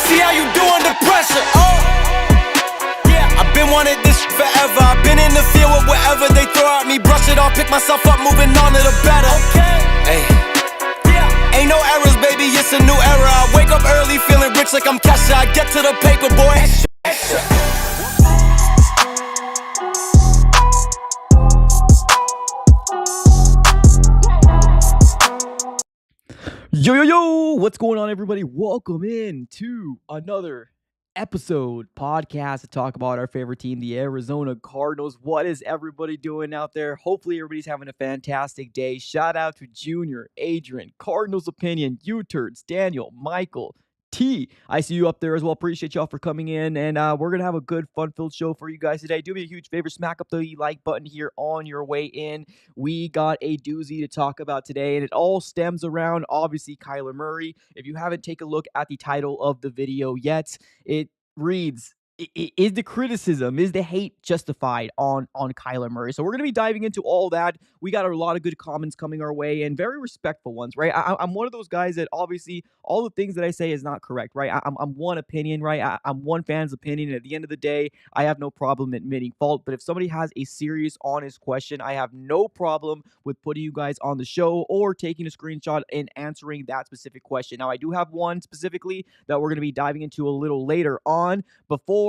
see how you do under pressure. Oh, yeah, I've been wanting this forever. I've been in the field with whatever they throw at me. Brush it off, pick myself up, moving on to the better. Okay, hey, yeah, ain't no errors, baby, it's a new era. I wake up early, feeling rich like I'm Kesha. I get to the paper, boy. Yo, what's going on, everybody? Welcome in to another episode podcast to talk about our favorite team, the Arizona Cardinals. What is everybody doing out there? Hopefully everybody's having a fantastic day. Shout out to Junior, Adrian, Cardinals Opinion, U-Turds, Daniel, Michael, T. I see you up there as well. Appreciate y'all for coming in, and we're gonna have a good, fun-filled show for you guys today. Do me a huge favor, smack up the like button here on your way in. We got a doozy to talk about today, and it all stems around, obviously, Kyler Murray. If you haven't taken a look at the title of the video yet, it reads, is the criticism, is the hate justified on Kyler Murray? So we're going to be diving into all that. We got a lot of good comments coming our way and very respectful ones, right? I'm one of those guys that obviously all the things that I say is not correct, right? I'm one opinion, right? I'm one fan's opinion. And at the end of the day, I have no problem admitting fault. But if somebody has a serious, honest question, I have no problem with putting you guys on the show or taking a screenshot and answering that specific question. Now, I do have one specifically that we're going to be diving into a little later on. Before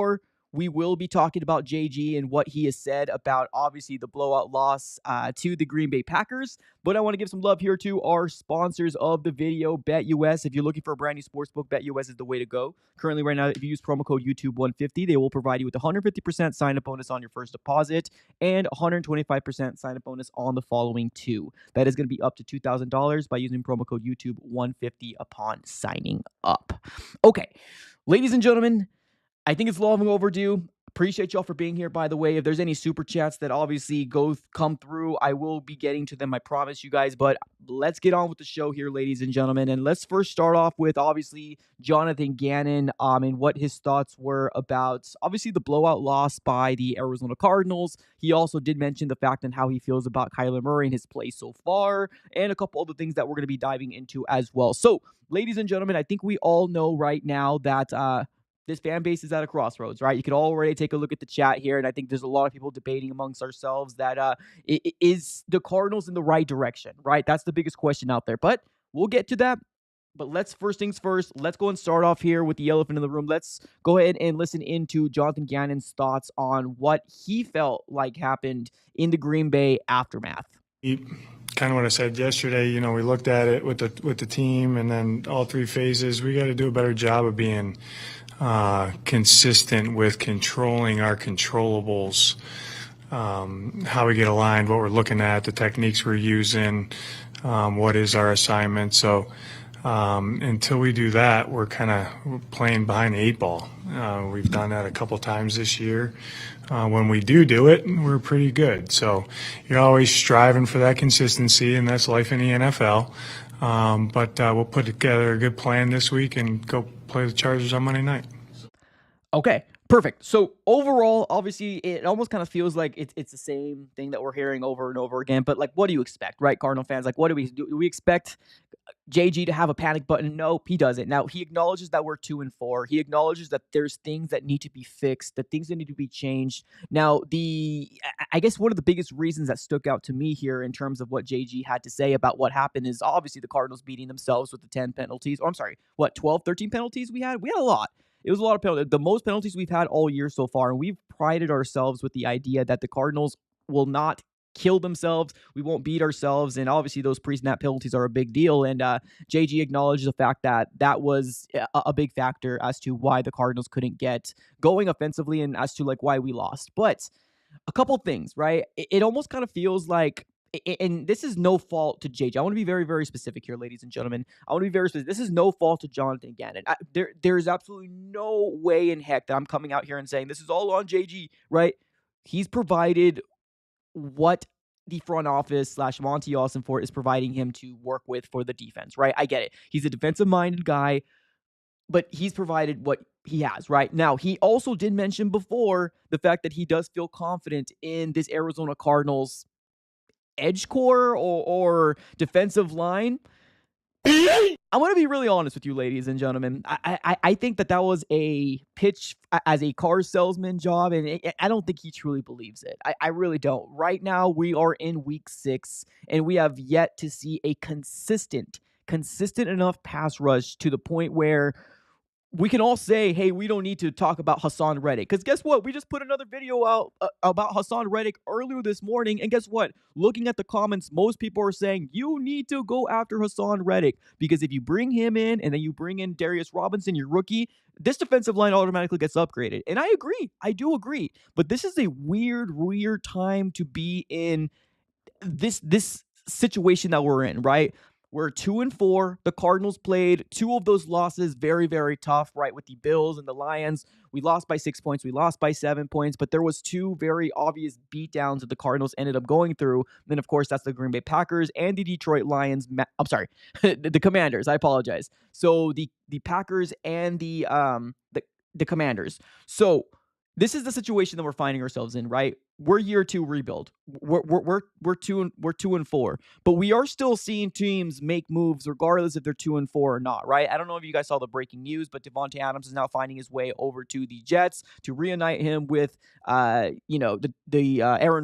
we will be talking about JG and what he has said about, obviously, the blowout loss to the Green Bay Packers. But I want to give some love here to our sponsors of the video, BetUS. If you're looking for a brand new sportsbook, BetUS is the way to go. Currently, right now, if you use promo code YouTube150, they will provide you with a 150% sign-up bonus on your first deposit and 125% sign-up bonus on the following two. That is going to be up to $2,000 by using promo code YouTube150 upon signing up. Okay, ladies and gentlemen, I think it's long overdue. Appreciate y'all for being here, by the way. If there's any super chats that obviously come through, I will be getting to them, I promise you guys. But let's get on with the show here, ladies and gentlemen. And let's first start off with, obviously, Jonathan Gannon and what his thoughts were about, obviously, the blowout loss by the Arizona Cardinals. He also did mention the fact and how he feels about Kyler Murray and his play so far, and a couple other things that we're going to be diving into as well. So, ladies and gentlemen, I think we all know right now that this fan base is at a crossroads, right? You could already take a look at the chat here, and I think there's a lot of people debating amongst ourselves that is the Cardinals in the right direction, right? That's the biggest question out there, but we'll get to that. But let's first things first, let's go and start off here with the elephant in the room. Let's go ahead and listen into Jonathan Gannon's thoughts on what he felt like happened in the Green Bay aftermath. Kind of what I said yesterday, we looked at it with the team and then all three phases. We got to do a better job of being consistent with controlling our controllables, how we get aligned, what we're looking at, the techniques we're using, what is our assignment. So until we do that, we're playing behind the eight ball. We've done that a couple times this year. When we do it, we're pretty good. So you're always striving for that consistency, and that's life in the NFL. But we'll put together a good plan this week and go play the Chargers on Monday night. Okay, perfect. So overall, obviously, it almost kind of feels like it's the same thing that we're hearing over and over again. But what do you expect, right, Cardinal fans? What do we do? Do we expect JG to have a panic button? Nope, he doesn't. Now, he acknowledges that we're 2-4. He acknowledges that there's things that need to be fixed, that things that need to be changed. Now, I guess one of the biggest reasons that stuck out to me here in terms of what JG had to say about what happened is obviously the Cardinals beating themselves with the 10 penalties. 12, 13 penalties we had? We had a lot. It was a lot of penalties. The most penalties we've had all year so far, and we've prided ourselves with the idea that the Cardinals will not kill themselves. We won't beat ourselves, and obviously those pre-snap penalties are a big deal, and JG acknowledges the fact that that was a big factor as to why the Cardinals couldn't get going offensively and as to why we lost. But a couple things, right? It almost kind of feels like, and this is no fault to JJ. I want to be very, very specific here, ladies and gentlemen. I want to be very specific. This is no fault to Jonathan Gannon. There's absolutely no way in heck that I'm coming out here and saying this is all on JG, right? He's provided what the front office / Monty Austin is providing him to work with for the defense, right? I get it. He's a defensive-minded guy, but he's provided what he has, right? Now, he also did mention before the fact that he does feel confident in this Arizona Cardinals edge core or defensive line. I'm going to be really honest with you, ladies and gentlemen. I think that was a pitch as a car salesman job, and I don't think he truly believes it. I really don't. Right now, we are in week 6, and we have yet to see a consistent enough pass rush to the point where we can all say, hey, we don't need to talk about Hassan Reddick. Because guess what? We just put another video out about Hassan Reddick earlier this morning. And guess what? Looking at the comments, most people are saying you need to go after Hassan Reddick. Because if you bring him in and then you bring in Darius Robinson, your rookie, this defensive line automatically gets upgraded. And I agree. I do agree. But this is a weird time to be in this situation that we're in, right? We're 2-4. The Cardinals played 2 of those losses very, very tough, right? With the Bills and the Lions. We lost by 6 points. We lost by 7 points, but there was 2 very obvious beatdowns that the Cardinals ended up going through. And then, of course, that's the Green Bay Packers and the Detroit Lions. I'm sorry, the Commanders. I apologize. So the Packers and the Commanders. So this is the situation that we're finding ourselves in, right? We're year 2 rebuild. We're 2-4, but we are still seeing teams make moves regardless if they're 2-4 or not, right? I don't know if you guys saw the breaking news, but Devontae Adams is now finding his way over to the Jets to reunite him with, Aaron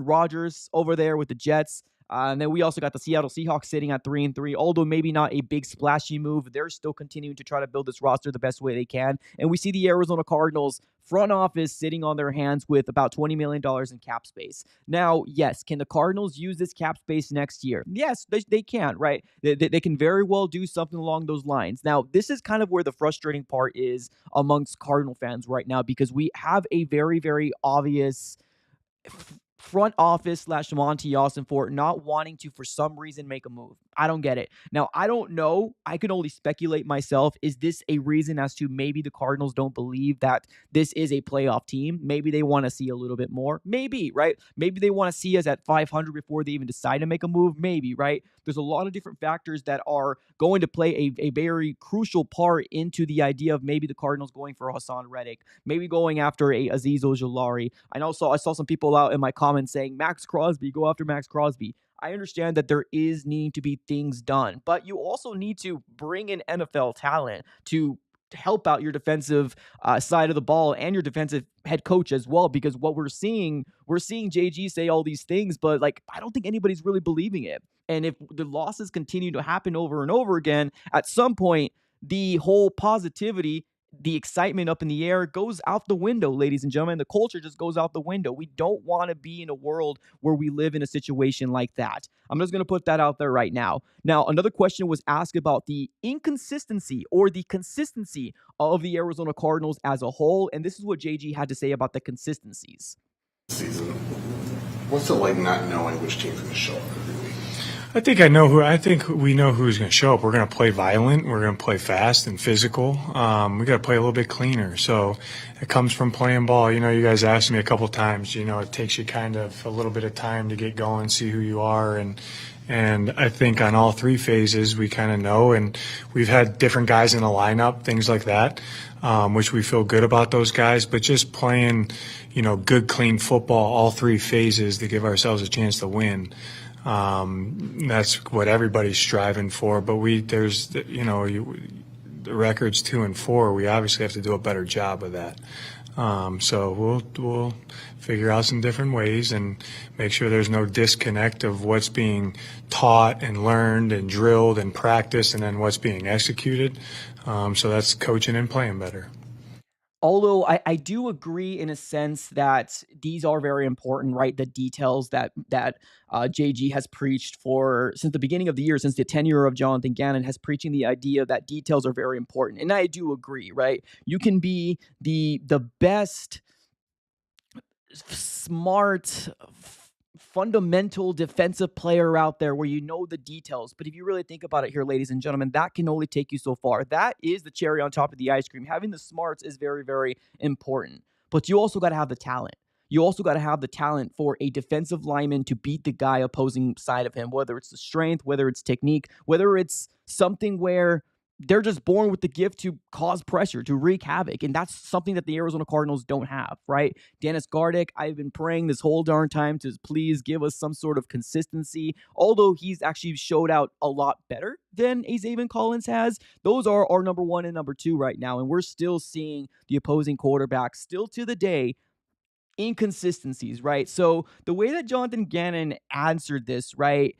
Rodgers over there with the Jets. And then we also got the Seattle Seahawks sitting at 3-3. Although maybe not a big splashy move, they're still continuing to try to build this roster the best way they can. And we see the Arizona Cardinals front office sitting on their hands with about $20 million in cap space. Now, yes, can the Cardinals use this cap space next year? Yes, they can, right? They can very well do something along those lines. Now, this is kind of where the frustrating part is amongst Cardinal fans right now, because we have a very, very obvious front office / Monty Austin for not wanting to, for some reason, make a move. I don't get it. Now, I don't know. I can only speculate myself. Is this a reason as to maybe the Cardinals don't believe that this is a playoff team? Maybe they want to see a little bit more. Maybe, right? Maybe they want to see us at 500 before they even decide to make a move. Maybe, right? There's a lot of different factors that are going to play a very crucial part into the idea of maybe the Cardinals going for Hassan Reddick, maybe going after a Azeez Ojulari. I saw some people out in my comments saying, Max Crosby, go after Max Crosby. I understand that there is needing to be things done, but you also need to bring in NFL talent to help out your defensive side of the ball and your defensive head coach as well, because what we're seeing JG say all these things, but I don't think anybody's really believing it. And if the losses continue to happen over and over again, at some point, the whole positivity, the excitement up in the air goes out the window, ladies and gentlemen. The culture just goes out the window. We don't want to be in a world where we live in a situation like that. I'm just going to put that out there right now. Now, another question was asked about the inconsistency or the consistency of the Arizona Cardinals as a whole, and this is what JG had to say about the consistencies. Season. What's it like not knowing which team's going to show up every week? I think we know who's going to show up. We're going to play violent. We're going to play fast and physical. We got to play a little bit cleaner. So it comes from playing ball. You guys asked me a couple times, it takes you kind of a little bit of time to get going, see who you are. And I think on all 3 phases, we kind of know, and we've had different guys in the lineup, things like that, which we feel good about those guys, but just playing, good, clean football, all 3 phases to give ourselves a chance to win. That's what everybody's striving for, but the record's 2-4. We obviously have to do a better job of that. So we'll figure out some different ways and make sure there's no disconnect of what's being taught and learned and drilled and practiced and then what's being executed. So that's coaching and playing better. Although I do agree in a sense that these are very important, right? The details that JG has preached since the beginning of the year, since the tenure of Jonathan Gannon, has preaching the idea that details are very important. And I do agree, right? You can be the best, smart, fundamental defensive player out there where you know the details. But if you really think about it here, ladies and gentlemen, that can only take you so far. That is the cherry on top of the ice cream. Having the smarts is very, very important. But you also got to have the talent. You also got to have the talent for a defensive lineman to beat the guy opposing side of him, whether it's the strength, whether it's technique, whether it's something where they're just born with the gift to cause pressure, to wreak havoc. And that's something that the Arizona Cardinals don't have, right? Dennis Gardeck, I've been praying this whole darn time to please give us some sort of consistency. Although he's actually showed out a lot better than Zaven Collins has. Those are our number one and number two right now. And we're still seeing the opposing quarterback still to the day inconsistencies, right? So the way that Jonathan Gannon answered this, right,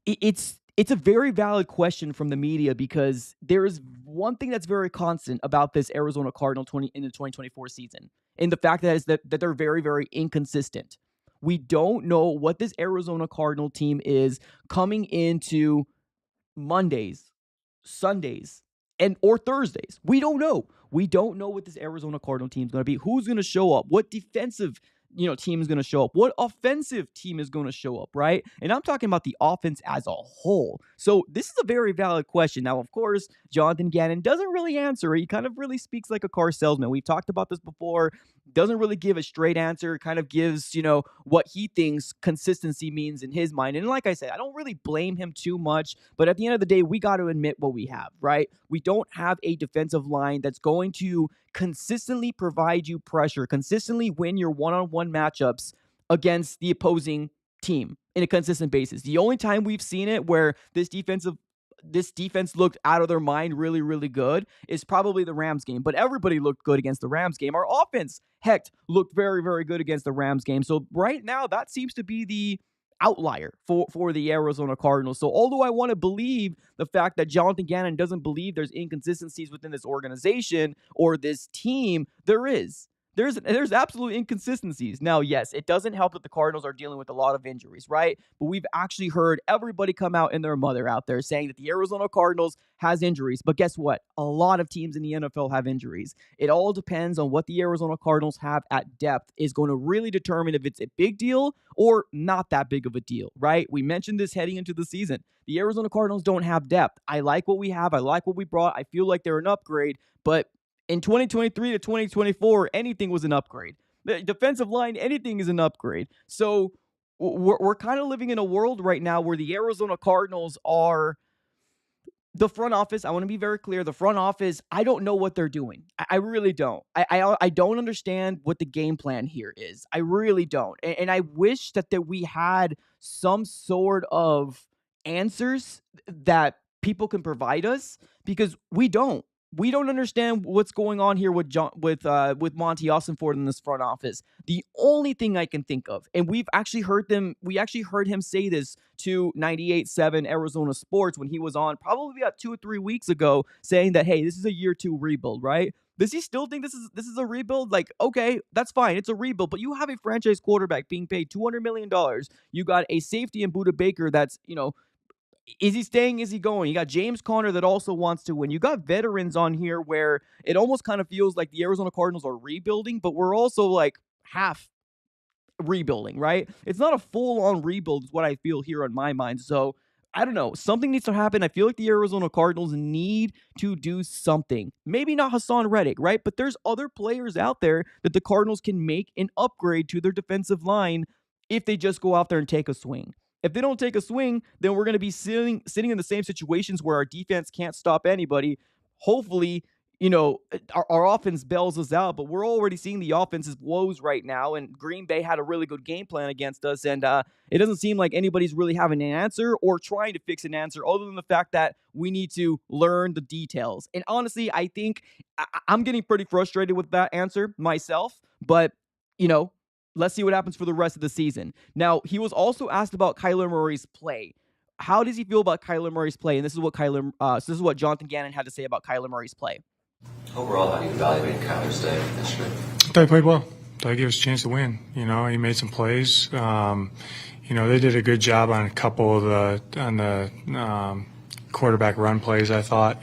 it's a very valid question from the media because there is one thing that's very constant about this Arizona Cardinal in the 2024 season, and the fact that they're very, very inconsistent. We don't know what this Arizona Cardinal team is coming into Mondays, Sundays, or Thursdays. We don't know. We don't know what this Arizona Cardinal team is going to be. Who's going to show up? What defensive team is going to show up? What offensive team is going to show up, right? And I'm talking about the offense as a whole. So this is a very valid question. Now, of course, Jonathan Gannon doesn't really answer. He kind of really speaks like a car salesman. We've talked about this before. Doesn't really give a straight answer. Kind of gives, what he thinks consistency means in his mind. And like I said, I don't really blame him too much. But at the end of the day, we got to admit what we have, right? We don't have a defensive line that's going to consistently provide you pressure, consistently win your one-on-one matchups against the opposing team in a consistent basis. The only time we've seen it where this defense looked out of their mind really, really good is probably the Rams game. But everybody looked good against the Rams game. Our offense, heck, looked very, very good against the Rams game. So right now, that seems to be the outlier for the Arizona Cardinals. So although I want to believe the fact that Jonathan Gannon doesn't believe there's inconsistencies within this organization or this team, there's absolute inconsistencies. Now, yes, it doesn't help that the Cardinals are dealing with a lot of injuries, right? But we've actually heard everybody come out and their mother out there saying that the Arizona Cardinals has injuries. But guess what? A lot of teams in the NFL have injuries. It all depends on what the Arizona Cardinals have at depth is going to really determine if it's a big deal or not that big of a deal, right? We mentioned this heading into the season. The Arizona Cardinals don't have depth. I like what we have. I like what we brought. I feel like they're an upgrade, but in 2023 to 2024, anything was an upgrade. The defensive line, anything is an upgrade. So we're kind of living in a world right now where the Arizona Cardinals are the front office. I want to be very clear. The front office, I don't know what they're doing. I really don't. I don't understand what the game plan here is. I really don't. And I wish that we had some sort of answers that people can provide us because we don't. We don't understand what's going on here with Monty Austinford in this front office. The only thing I can think of, and we actually heard him say this to 98.7 Arizona Sports when he was on probably about 2 or 3 weeks ago, saying that, hey, this is a year 2 rebuild, right? Does he still think this is a rebuild? Like, okay, that's fine. It's a rebuild, but you have a franchise quarterback being paid $200 million. You got a safety in Budda Baker that's, is he staying? Is he going? You got James Conner that also wants to win. You got veterans on here where it almost kind of feels like the Arizona Cardinals are rebuilding, but we're also like half rebuilding, right? It's not a full-on rebuild is what I feel here on my mind. So I don't know. Something needs to happen. I feel like the Arizona Cardinals need to do something. Maybe not Hassan Reddick, right? But there's other players out there that the Cardinals can make an upgrade to their defensive line if they just go out there and take a swing. If they don't take a swing, then we're going to be sitting in the same situations where our defense can't stop anybody. Hopefully, our offense bails us out, but we're already seeing the offense's woes right now, and Green Bay had a really good game plan against us, and it doesn't seem like anybody's really having an answer or trying to fix an answer other than the fact that we need to learn the details. And honestly, I think I'm getting pretty frustrated with that answer myself, but, let's see what happens for the rest of the season. Now, he was also asked about Kyler Murray's play. How does he feel about Kyler Murray's play? And this is what Jonathan Gannon had to say about Kyler Murray's play. Overall, how do you evaluate Kyler's day yesterday? I thought he played well. I thought he gave us a chance to win. He made some plays. They did a good job on a couple of the quarterback run plays. I thought,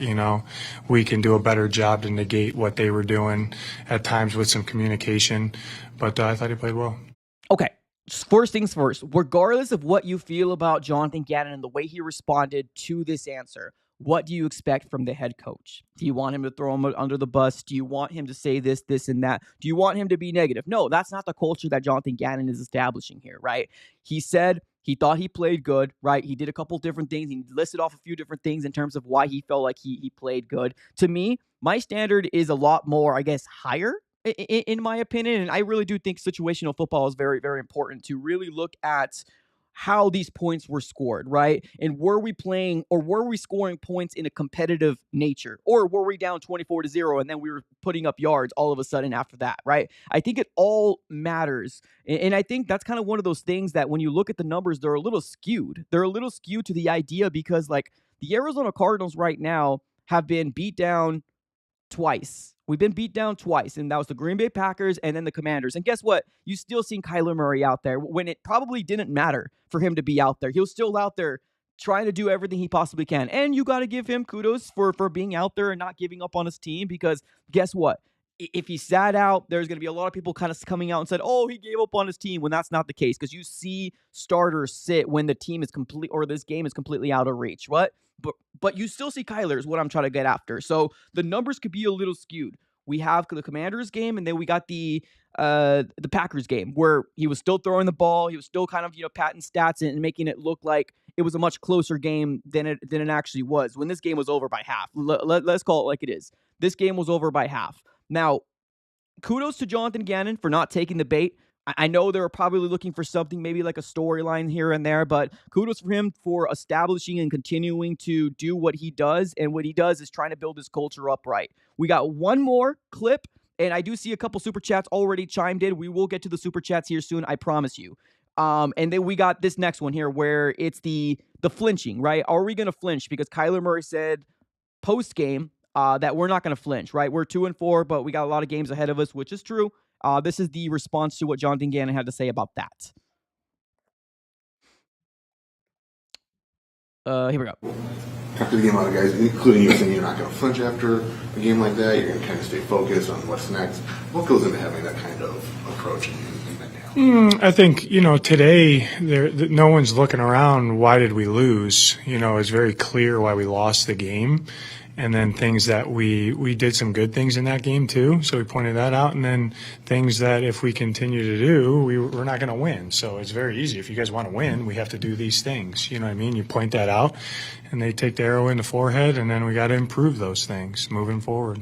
we can do a better job to negate what they were doing at times with some communication. But I thought he played well. Okay. First things first, regardless of what you feel about Jonathan Gannon and the way he responded to this answer, what do you expect from the head coach? Do you want him to throw him under the bus? Do you want him to say this, and that? Do you want him to be negative? No, that's not the culture that Jonathan Gannon is establishing here, right? He said He thought he played good, right? He did a couple different things. He listed off a few different things in terms of why he felt like he played good. To me, my standard is a lot more, I guess, higher in my opinion. And I really do think situational football is very, very important to really look at how these points were scored, right? And were we playing or were we scoring points in a competitive nature? Or were we down 24-0 and then we were putting up yards all of a sudden after that, right? I think it all matters. And I think that's kind of one of those things that when you look at the numbers, they're a little skewed. They're a little skewed to the idea because, like, the Arizona Cardinals right now have been beat down twice. We've been beat down twice, and that was the Green Bay Packers and then the Commanders. And guess what? You still seen Kyler Murray out there when it probably didn't matter for him to be out there. He was still out there trying to do everything he possibly can. And you got to give him kudos for being out there and not giving up on his team, because guess what? If he sat out, there's going to be a lot of people kind of coming out and said, oh, he gave up on his team, when that's not the case, because you see starters sit when the team is complete or this game is completely out of reach. What? But you still see Kyler is what I'm trying to get after. So the numbers could be a little skewed. We have the Commanders game, and then we got the Packers game where he was still throwing the ball. He was still kind of, patting stats and making it look like it was a much closer game than it actually was. When this game was over by half, let's call it like it is. This game was over by half. Now, kudos to Jonanthan Gannon for not taking the bait. I know they were probably looking for something, maybe like a storyline here and there, but kudos for him for establishing and continuing to do what he does. And what he does is trying to build his culture up right. We got one more clip, and I do see a couple super chats already chimed in. We will get to the super chats here soon, I promise you. And then we got this next one here where it's the flinching, right? Are we going to flinch? Because Kyler Murray said post-game that we're not going to flinch, right? We're 2-4, but we got a lot of games ahead of us, which is true. This is the response to what Jonathan Gannon had to say about that. Here we go. After the game, a lot of guys, including you, saying you're not going to flinch after a game like that. You're going to kind of stay focused on what's next. What goes into having that kind of approach in mentality? I think, today no one's looking around. Why did we lose? It's very clear why we lost the game. And then things that we did some good things in that game too, so we pointed that out. And then things that if we continue to do, we're not going to win. So it's very easy. If you guys want to win, we have to do these things. You know what I mean? You point that out, and they take the arrow in the forehead, and then we got to improve those things moving forward.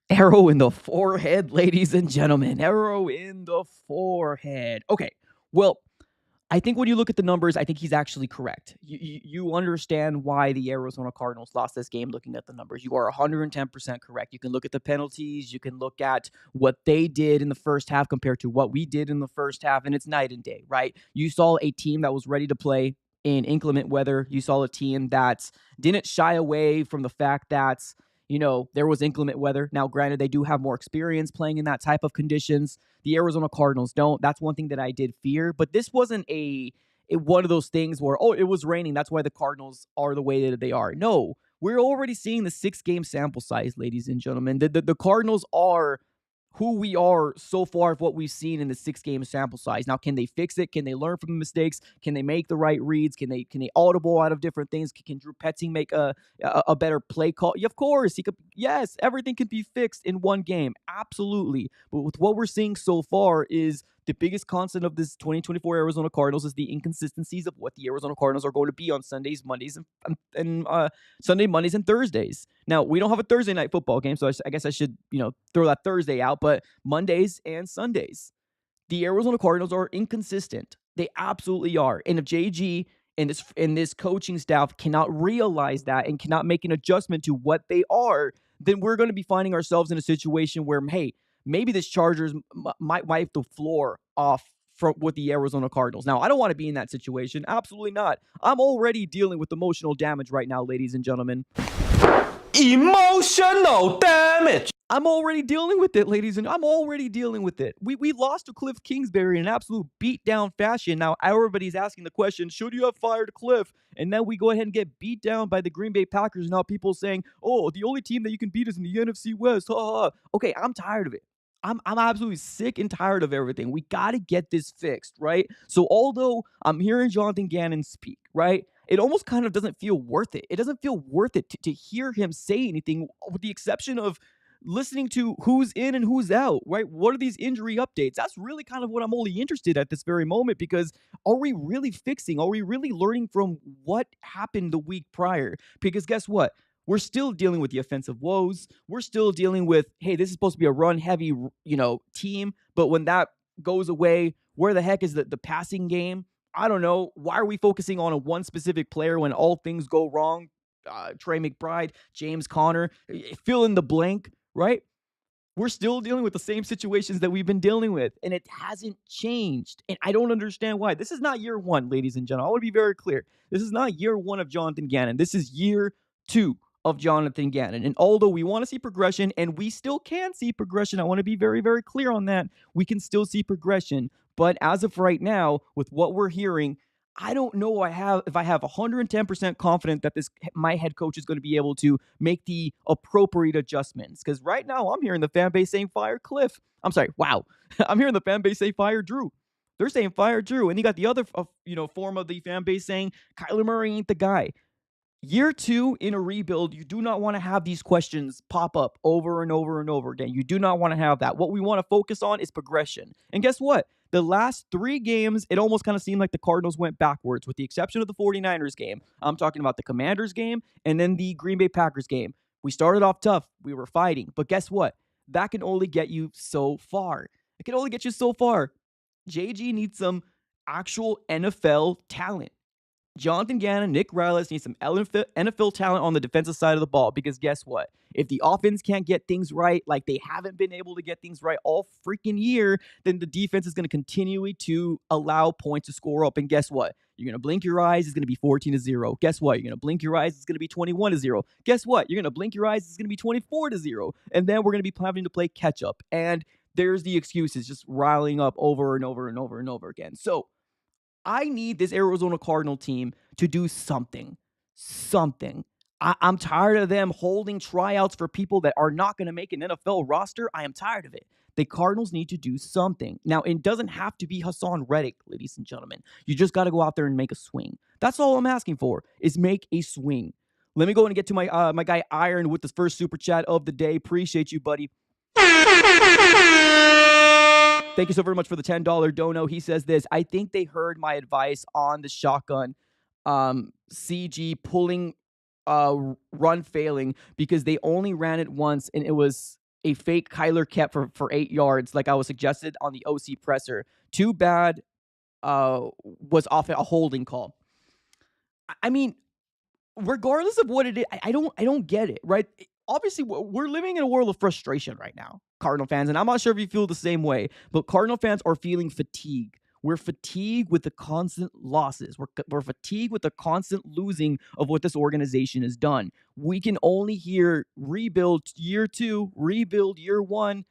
Arrow in the forehead, ladies and gentlemen. Arrow in the forehead. Okay, well, I think when you look at the numbers, I think he's actually correct. You understand why the Arizona Cardinals lost this game looking at the numbers. You are 110% correct. You can look at the penalties. You can look at what they did in the first half compared to what we did in the first half, and it's night and day, right? You saw a team that was ready to play in inclement weather. You saw a team that didn't shy away from the fact that, there was inclement weather. Now, granted, they do have more experience playing in that type of conditions. The Arizona Cardinals don't. That's one thing that I did fear. But this wasn't one of those things where, it was raining, that's why the Cardinals are the way that they are. No, we're already seeing the 6-game sample size, ladies and gentlemen. The Cardinals are who we are so far of what we've seen in the 6-game sample size. Now, can they fix it? Can they learn from the mistakes? Can they make the right reads? Can they audible out of different things? Can Drew Petzing make a better play call? Yeah, of course, he could. Yes, everything can be fixed in one game. Absolutely. But with what we're seeing so far is the biggest constant of this 2024 Arizona Cardinals is the inconsistencies of what the Arizona Cardinals are going to be on Sundays, Mondays, and Sunday, Mondays, and Thursdays. Now, we don't have a Thursday night football game, so I guess I should, throw that Thursday out, but Mondays and Sundays, the Arizona Cardinals are inconsistent. They absolutely are. And if JG and this coaching staff cannot realize that and cannot make an adjustment to what they are, then we're going to be finding ourselves in a situation where, hey, maybe this Chargers might wipe the floor off with the Arizona Cardinals. Now, I don't want to be in that situation. Absolutely not. I'm already dealing with emotional damage right now, ladies and gentlemen. Emotional damage. I'm already dealing with it, ladies, and I'm already dealing with it. We lost to Cliff Kingsbury in an absolute beatdown fashion. Now, everybody's asking the question, should you have fired Cliff? And then we go ahead and get beat down by the Green Bay Packers. Now people saying, the only team that you can beat is in the NFC West. Okay, I'm tired of it. I'm absolutely sick and tired of everything. We got to get this fixed, right? So although I'm hearing Jonathan Gannon speak, right, it almost kind of doesn't feel worth it. It doesn't feel worth it to hear him say anything, with the exception of listening to who's in and who's out, right? What are these injury updates? That's really kind of what I'm only interested at this very moment, because are we really fixing? Are we really learning from what happened the week prior? Because guess what? We're still dealing with the offensive woes. We're still dealing with, hey, this is supposed to be a run-heavy, team, but when that goes away, where the heck is the passing game? I don't know. Why are we focusing on one specific player when all things go wrong? Trey McBride, James Conner, fill in the blank, right? We're still dealing with the same situations that we've been dealing with, and it hasn't changed. And I don't understand why. This is not year one, ladies and gentlemen. I want to be very clear. This is not year one of Jonathan Gannon. This is year 2 of Jonathan Gannon. And although we want to see progression, and we still can see progression, I want to be very, very clear on that. We can still see progression. But as of right now, with what we're hearing, I don't know if I have 110% confident that my head coach is going to be able to make the appropriate adjustments. Because right now, I'm hearing the fan base saying fire Cliff. I'm sorry, wow. I'm hearing the fan base say fire Drew. They're saying fire Drew. And you got the other form of the fan base saying Kyler Murray ain't the guy. Year 2 in a rebuild, you do not want to have these questions pop up over and over and over again. You do not want to have that. What we want to focus on is progression. And guess what? The last 3 games, it almost kind of seemed like the Cardinals went backwards, with the exception of the 49ers game. I'm talking about the Commanders game and then the Green Bay Packers game. We started off tough. We were fighting. But guess what? That can only get you so far. It can only get you so far. JG needs some actual NFL talent. Jonathan Gannon, Nick Rallis need some NFL talent on the defensive side of the ball, because guess what? If the offense can't get things right, like they haven't been able to get things right all freaking year, then the defense is going to continue to allow points to score up. And guess what? You're going to blink your eyes, it's going to be 14-0. Guess what? You're going to blink your eyes, it's going to be 21-0. Guess what? You're going to blink your eyes, it's going to be 24-0. And then we're going to be having to play catch up. And there's the excuses just riling up over and over and over and over again. So I need this Arizona Cardinal team to do something. I'm tired of them holding tryouts for people that are not going to make an NFL roster. I am tired of it. The Cardinals need to do something. Now, it doesn't have to be Hassan Reddick, ladies and gentlemen. You just got to go out there and make a swing. That's all I'm asking for, is make a swing. Let me go and get to my my guy Iron with the first super chat of the day. Appreciate you, buddy. Thank you so very much for the $10 dono. He says this: I think they heard my advice on the shotgun CG pulling run failing, because they only ran it once and it was a fake Kyler kept for 8 yards, like I was suggested on the OC presser. Too bad was off a holding call. I mean, regardless of what it is, I don't get it, right? Obviously, we're living in a world of frustration right now, Cardinal fans, and I'm not sure if you feel the same way, but Cardinal fans are feeling fatigue. We're fatigued with the constant losses. We're fatigued with the constant losing of what this organization has done. We can only hear rebuild year 2, rebuild year 1.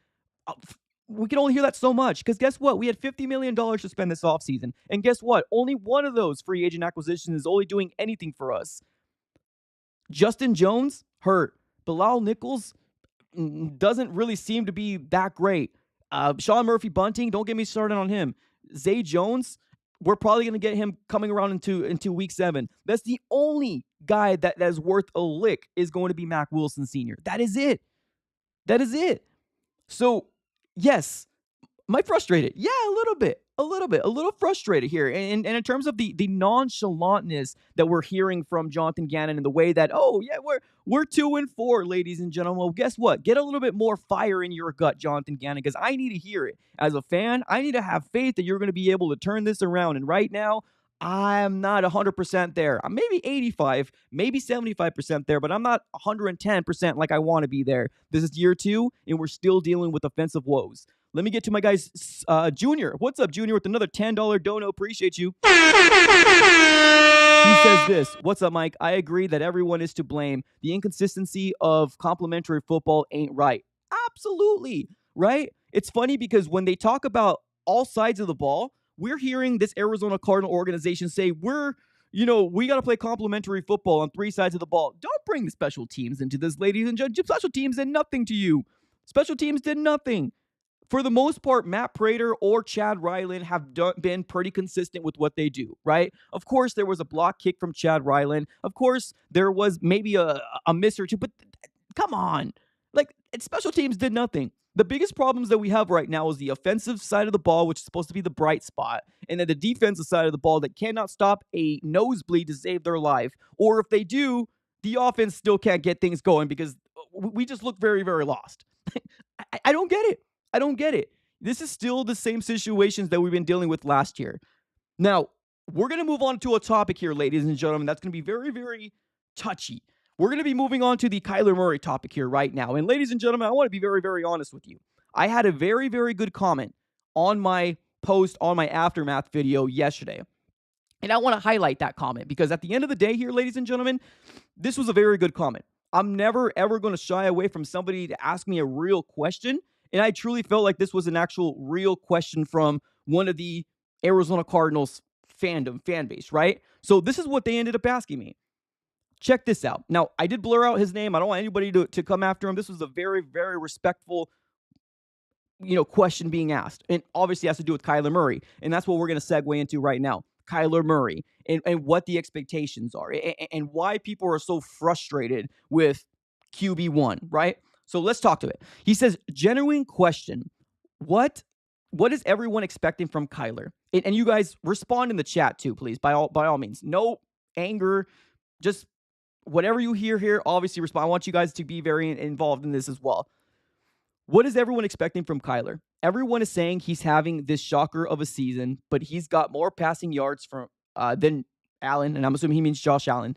We can only hear that so much, because guess what? We had $50 million to spend this offseason, and guess what? Only one of those free agent acquisitions is only doing anything for us. Justin Jones, hurt. Bilal Nichols doesn't really seem to be that great. Sean Murphy-Bunting, don't get me started on him. Zay Jones, we're probably going to get him coming around into week 7. That's the only guy that is worth a lick, is going to be Mack Wilson Sr. That is it. So, yes, am I frustrated? Yeah, a little bit. A little frustrated here. And in terms of the nonchalantness that we're hearing from Jonathan Gannon, and the way that, oh, yeah, we're 2-4, ladies and gentlemen. Well, guess what? Get a little bit more fire in your gut, Jonathan Gannon, because I need to hear it. As a fan, I need to have faith that you're going to be able to turn this around. And right now, I'm not 100% there. I'm maybe 85, maybe 75% there, but I'm not 110% like I want to be there. This is year 2, and we're still dealing with offensive woes. Let me get to my guys, Junior. What's up, Junior, with another $10 dono? Appreciate you. He says this: what's up, Mike? I agree that everyone is to blame. The inconsistency of complimentary football ain't right. Absolutely, right? It's funny because when they talk about all sides of the ball, we're hearing this Arizona Cardinal organization say we got to play complimentary football on 3 sides of the ball. Don't bring the special teams into this, ladies and gentlemen. Special teams did nothing to you. Special teams did nothing. For the most part, Matt Prater or Chad Ryland have been pretty consistent with what they do, right? Of course, there was a block kick from Chad Ryland. Of course, there was maybe a miss or two, but come on. Like, And special teams did nothing. The biggest problems that we have right now is the offensive side of the ball, which is supposed to be the bright spot, and then the defensive side of the ball that cannot stop a nosebleed to save their life. Or if they do, the offense still can't get things going because we just look very, very lost. I don't get it. I don't get it. This is still the same situations that we've been dealing with last year. Now, we're going to move on to a topic here, ladies and gentlemen, that's going to be very, very touchy. We're going to be moving on to the Kyler Murray topic here right now. And ladies and gentlemen, I want to be very, very honest with you. I had a very, very good comment on my post on my Aftermath video yesterday. And I want to highlight that comment because at the end of the day here, ladies and gentlemen, this was a very good comment. I'm never, ever going to shy away from somebody to ask me a real question. And I truly felt like this was an actual real question from one of the Arizona Cardinals fan base, right? So this is what they ended up asking me. Check this out. Now, I did blur out his name. I don't want anybody to come after him. This was a very, very respectful, question being asked. And obviously it has to do with Kyler Murray. And that's what we're going to segue into right now. Kyler Murray and what the expectations are and why people are so frustrated with QB1, right? So let's talk to it. He says, genuine question. What is everyone expecting from Kyler? And you guys respond in the chat too, please, by all means. No anger, just whatever you hear here, obviously respond. I want you guys to be very involved in this as well. What is everyone expecting from Kyler? Everyone is saying he's having this shocker of a season, but he's got more passing yards than Allen, and I'm assuming he means Josh Allen,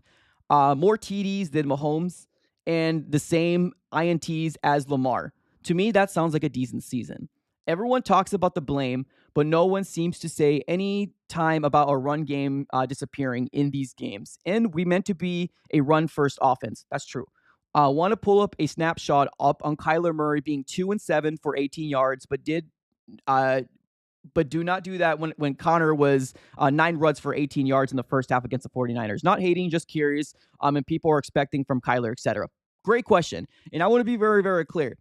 more TDs than Mahomes, and the same INTs as Lamar. To me, that sounds like a decent season. Everyone talks about the blame, but no one seems to say any time about a run game disappearing in these games. And we meant to be a run-first offense. That's true. Want to pull up a snapshot up on Kyler Murray being 2-7 for 18 yards, but do not do that when Connor was 9 runs for 18 yards in the first half against the 49ers. Not hating, just curious. And people are expecting from Kyler, etc. Great question. And I want to be very, very clear.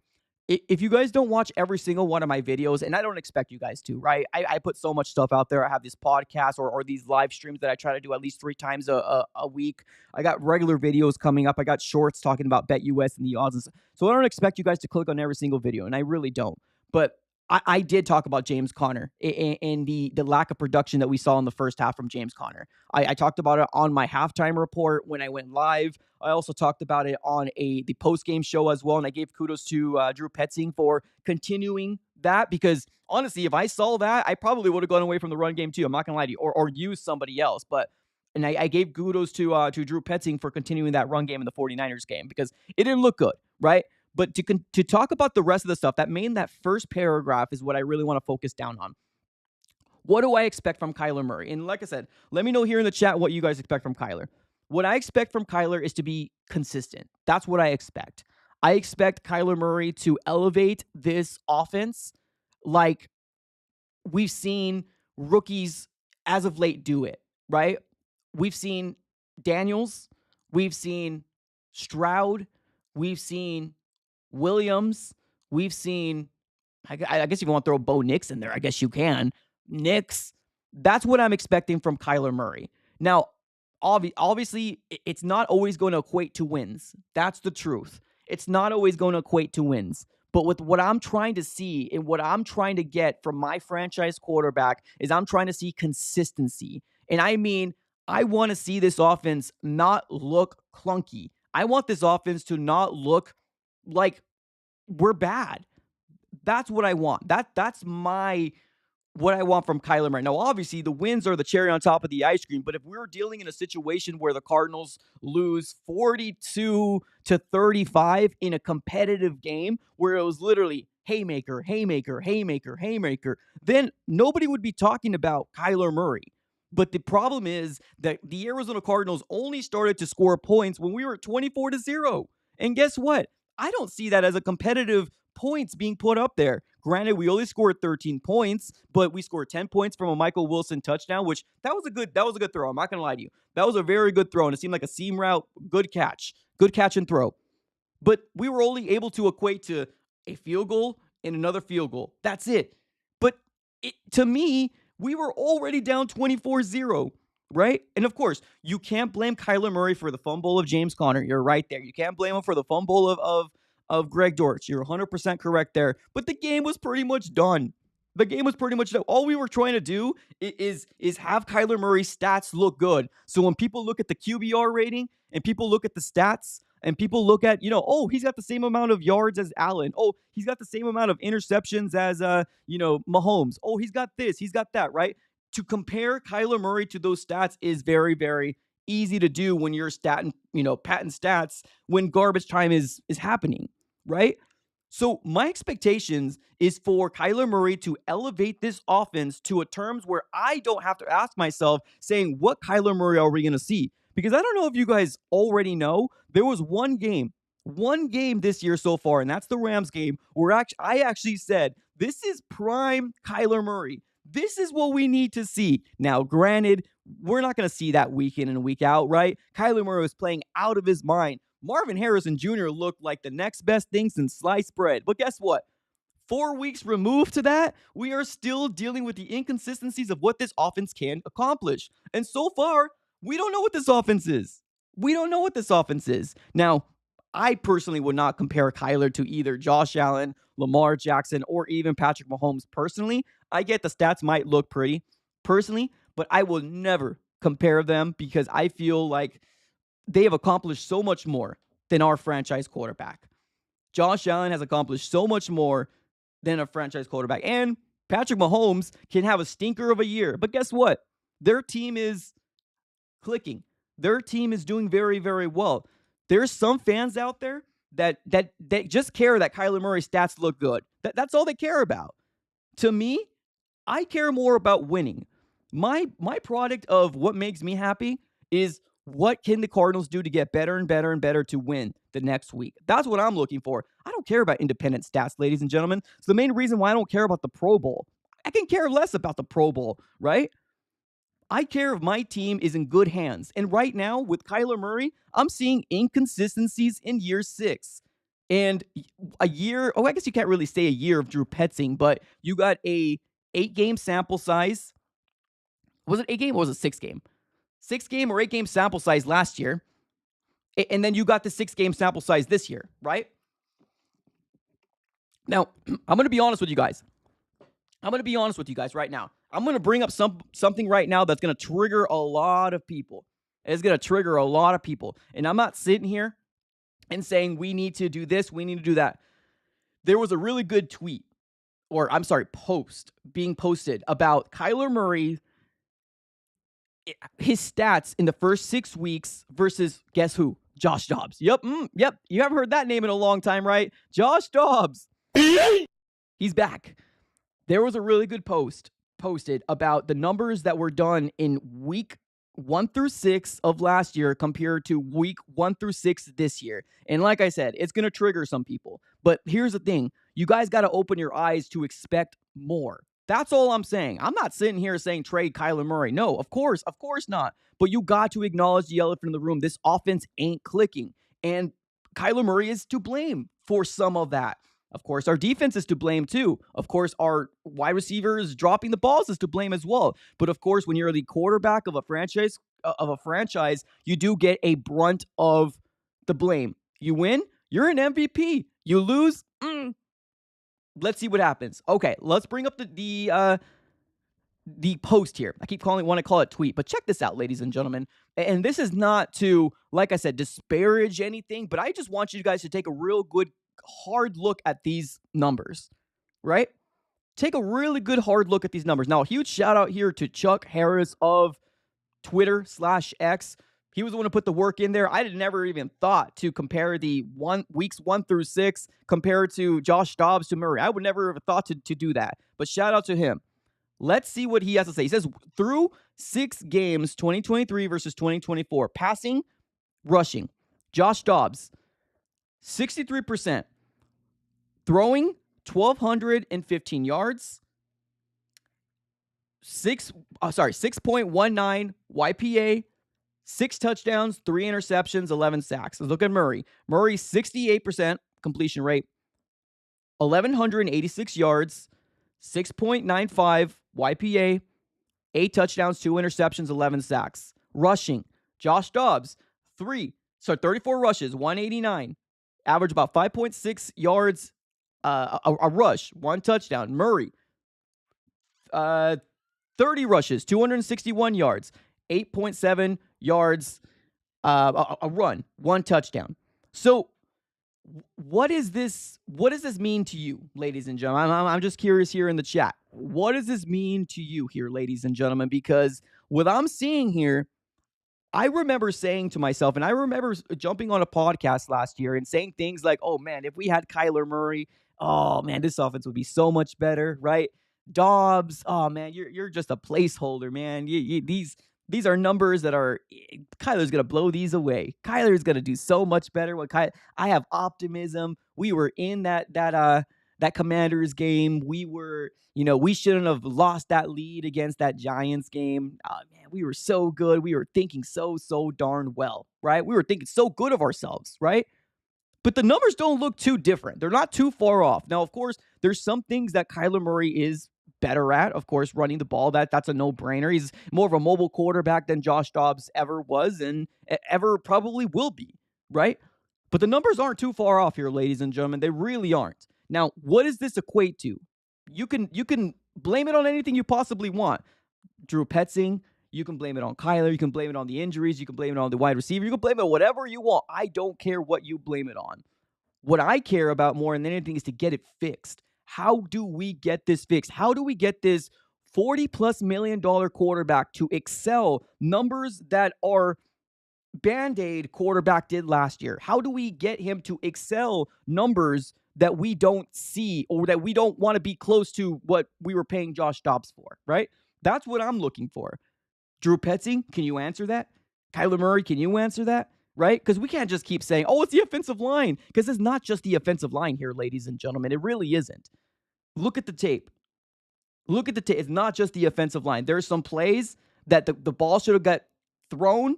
If you guys don't watch every single one of my videos, and I don't expect you guys to, right? I put so much stuff out there. I have this podcast or these live streams that I try to do at least 3 times a week. I got regular videos coming up. I got shorts talking about BetUS and the odds and stuff. So I don't expect you guys to click on every single video, and I really don't. But I did talk about James Conner and the lack of production that we saw in the first half from James Conner. I talked about it on my halftime report when I went live. I also talked about it on the post-game show as well, and I gave kudos to Drew Petzing for continuing that because, honestly, if I saw that, I probably would have gone away from the run game too. I'm not going to lie to you, or used somebody else. And I gave kudos to Drew Petzing for continuing that run game in the 49ers game because it didn't look good, right? But to talk about the rest of the stuff, that first paragraph is what I really want to focus down on. What do I expect from Kyler Murray? And like I said, let me know here in the chat what you guys expect from Kyler. What I expect from Kyler is to be consistent. That's what I expect. I expect Kyler Murray to elevate this offense like we've seen rookies as of late do it, right? We've seen Daniels. We've seen Stroud. We've seen Williams. We've seen, I guess if you want to throw Bo Nix in there, I guess you can. Nix. That's what I'm expecting from Kyler Murray. Now, obviously, it's not always going to equate to wins. That's the truth. It's not always going to equate to wins. But with what I'm trying to see and what I'm trying to get from my franchise quarterback is I'm trying to see consistency. And I mean, I want to see this offense not look clunky. I want this offense to not look like we're bad. That's what I want. That's what I want from Kyler Murray. Now, obviously, the wins are the cherry on top of the ice cream, but if we're dealing in a situation where the Cardinals lose 42-35 in a competitive game where it was literally haymaker, haymaker, haymaker, haymaker, then nobody would be talking about Kyler Murray. But the problem is that the Arizona Cardinals only started to score points when we were 24-0. And guess what? I don't see that as a competitive points being put up there. Granted, we only scored 13 points, but we scored 10 points from a Michael Wilson touchdown, which that was a good throw. I'm not going to lie to you. That was a very good throw, and it seemed like a seam route. Good catch and throw. But we were only able to equate to a field goal and another field goal. That's it. But to me, we were already down 24-0. Right? And of course, you can't blame Kyler Murray for the fumble of James Conner. You're right there. You can't blame him for the fumble of Greg Dortch. You're 100% correct there. But the game was pretty much done. The game was pretty much done. All we were trying to do is have Kyler Murray's stats look good. So when people look at the QBR rating and people look at the stats and people look at, oh, he's got the same amount of yards as Allen. Oh, he's got the same amount of interceptions as, Mahomes. Oh, he's got this, he's got that, right? To compare Kyler Murray to those stats is very, very easy to do when you're patting stats when garbage time is happening, right? So my expectations is for Kyler Murray to elevate this offense to a terms where I don't have to ask myself saying, what Kyler Murray are we going to see? Because I don't know if you guys already know, there was one game this year so far, and that's the Rams game, where I actually said, this is prime Kyler Murray. This is what we need to see. Now, granted, we're not going to see that week in and week out, right? Kyler Murray was playing out of his mind. Marvin Harrison Jr. looked like the next best thing since sliced bread. But guess what? 4 weeks removed to that, we are still dealing with the inconsistencies of what this offense can accomplish. And so far, we don't know what this offense is. Now, I personally would not compare Kyler to either Josh Allen, Lamar Jackson, or even Patrick Mahomes personally. I get the stats might look pretty personally, but I will never compare them because I feel like they have accomplished so much more than our franchise quarterback. Josh Allen has accomplished so much more than a franchise quarterback. And Patrick Mahomes can have a stinker of a year. But guess what? Their team is clicking. Their team is doing very, very well. There's some fans out there that just care that Kyler Murray's stats look good. That's all they care about. To me, I care more about winning. My product of what makes me happy is what can the Cardinals do to get better and better and better to win the next week? That's what I'm looking for. I don't care about independent stats, ladies and gentlemen. It's the main reason why I don't care about the Pro Bowl. I can care less about the Pro Bowl, right? I care if my team is in good hands. And right now, with Kyler Murray, I'm seeing inconsistencies in year 6. And I guess you can't really say a year of Drew Petzing, but you got a 8-game sample size. Was it 8-game or was it 6-game? 6-game or 8-game sample size last year. And then you got the 6-game sample size this year, right? Now, I'm going to be honest with you guys. Right now. I'm going to bring up something right now that's going to trigger a lot of people. It's going to trigger a lot of people. And I'm not sitting here and saying we need to do this, we need to do that. There was a really good post being posted about Kyler Murray, his stats in the first 6 weeks versus, guess who? Josh Dobbs. Yep. You haven't heard that name in a long time, right? Josh Dobbs. He's back. There was a really good post posted about the numbers that were done in week 1 through 6 of last year compared to week 1 through 6 this year. And like I said, it's going to trigger some people. But here's the thing. You guys got to open your eyes to expect more. That's all I'm saying. I'm not sitting here saying trade Kyler Murray. No, of course not. But you got to acknowledge the elephant in the room. This offense ain't clicking. And Kyler Murray is to blame for some of that. Of course, our defense is to blame too. Of course, our wide receivers dropping the balls is to blame as well. But of course, when you're the quarterback of a franchise, you do get a brunt of the blame. You win, you're an MVP. You lose, let's see what happens. Okay, let's bring up the post here. I want to call it tweet, but check this out, ladies and gentlemen. And this is not to, like I said, disparage anything, but I just want you guys to take a real good hard look at these numbers, right? Take a really good hard look at these numbers. Now, a huge shout out here to Chuck Harris of Twitter/X. He was the one who put the work in there. I had never even thought to compare the weeks 1 through 6 compared to Josh Dobbs to Murray. I would never have thought to do that. But shout out to him. Let's see what he has to say. He says, through 6 games, 2023 versus 2024, passing, rushing, Josh Dobbs, 63%. Throwing, 1,215 yards, 6.19 YPA, 6 touchdowns, 3 interceptions, 11 sacks. Let's look at Murray. Murray, 68% completion rate, 1,186 yards, 6.95 YPA, 8 touchdowns, 2 interceptions, 11 sacks. Rushing, Josh Dobbs, 34 rushes, 189. averaged about 5.6 yards a rush, 1 touchdown. Murray, 30 rushes, 261 yards, 8.7 yards a run, 1 touchdown. So what does this mean to you, ladies and gentlemen? I'm just curious here in the chat. What does this mean to you here, ladies and gentlemen? Because what I'm seeing here, I remember saying to myself, and I remember jumping on a podcast last year and saying things like, oh man, if we had Kyler Murray, oh man, this offense would be so much better, right? Dobbs, oh man, you're just a placeholder, man. These are numbers that are, Kyler's going to blow these away. Kyler's going to do so much better. I have optimism. We were in that Commanders game. We shouldn't have lost that lead against that Giants game. Man, we were so good. We were thinking so darn well, right? We were thinking so good of ourselves, right? But the numbers don't look too different. They're not too far off. Now, of course, there's some things that Kyler Murray is better at. Of course, running the ball, that's a no-brainer. He's more of a mobile quarterback than Josh Dobbs ever was and ever probably will be, right? But the numbers aren't too far off here, ladies and gentlemen. They really aren't. Now, what does this equate to? You can blame it on anything you possibly want. Drew Petzing, you can blame it on Kyler, you can blame it on the injuries, you can blame it on the wide receiver, you can blame it on whatever you want. I don't care what you blame it on. What I care about more than anything is to get it fixed. How do we get this fixed? How do we get this $40+ million quarterback to excel numbers that our Band-Aid quarterback did last year? How do we get him to excel numbers that we don't see or that we don't want to be close to what we were paying Josh Dobbs for, right? That's what I'm looking for. Drew Petzing, can you answer that? Kyler Murray, can you answer that? Right? Because we can't just keep saying, oh, it's the offensive line. Because it's not just the offensive line here, ladies and gentlemen. It really isn't. Look at the tape. Look at the tape. It's not just the offensive line. There's some plays that the ball should have got thrown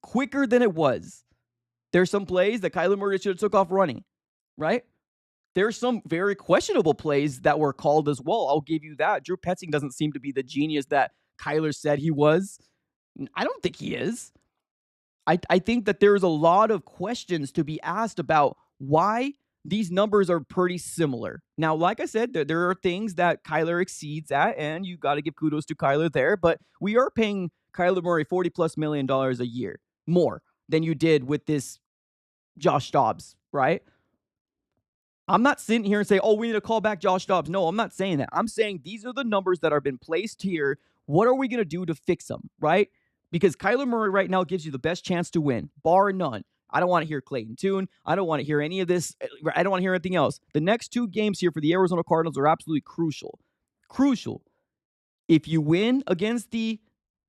quicker than it was. There's some plays that Kyler Murray should have took off running, right? There's some very questionable plays that were called as well. I'll give you that. Drew Petzing doesn't seem to be the genius that Kyler said he was. I don't think he is. I think that there's a lot of questions to be asked about why these numbers are pretty similar. Now, like I said, there are things that Kyler exceeds at, and you got to give kudos to Kyler there, but we are paying Kyler Murray $40+ million a year, more than you did with this Josh Dobbs, right? I'm not sitting here and say, oh, we need to call back Josh Dobbs. No, I'm not saying that. I'm saying these are the numbers that have been placed here. What are we going to do to fix them, right? Because Kyler Murray right now gives you the best chance to win, bar none. I don't want to hear Clayton Tune. I don't want to hear any of this. I don't want to hear anything else. The next 2 games here for the Arizona Cardinals are absolutely crucial. Crucial. If you win against the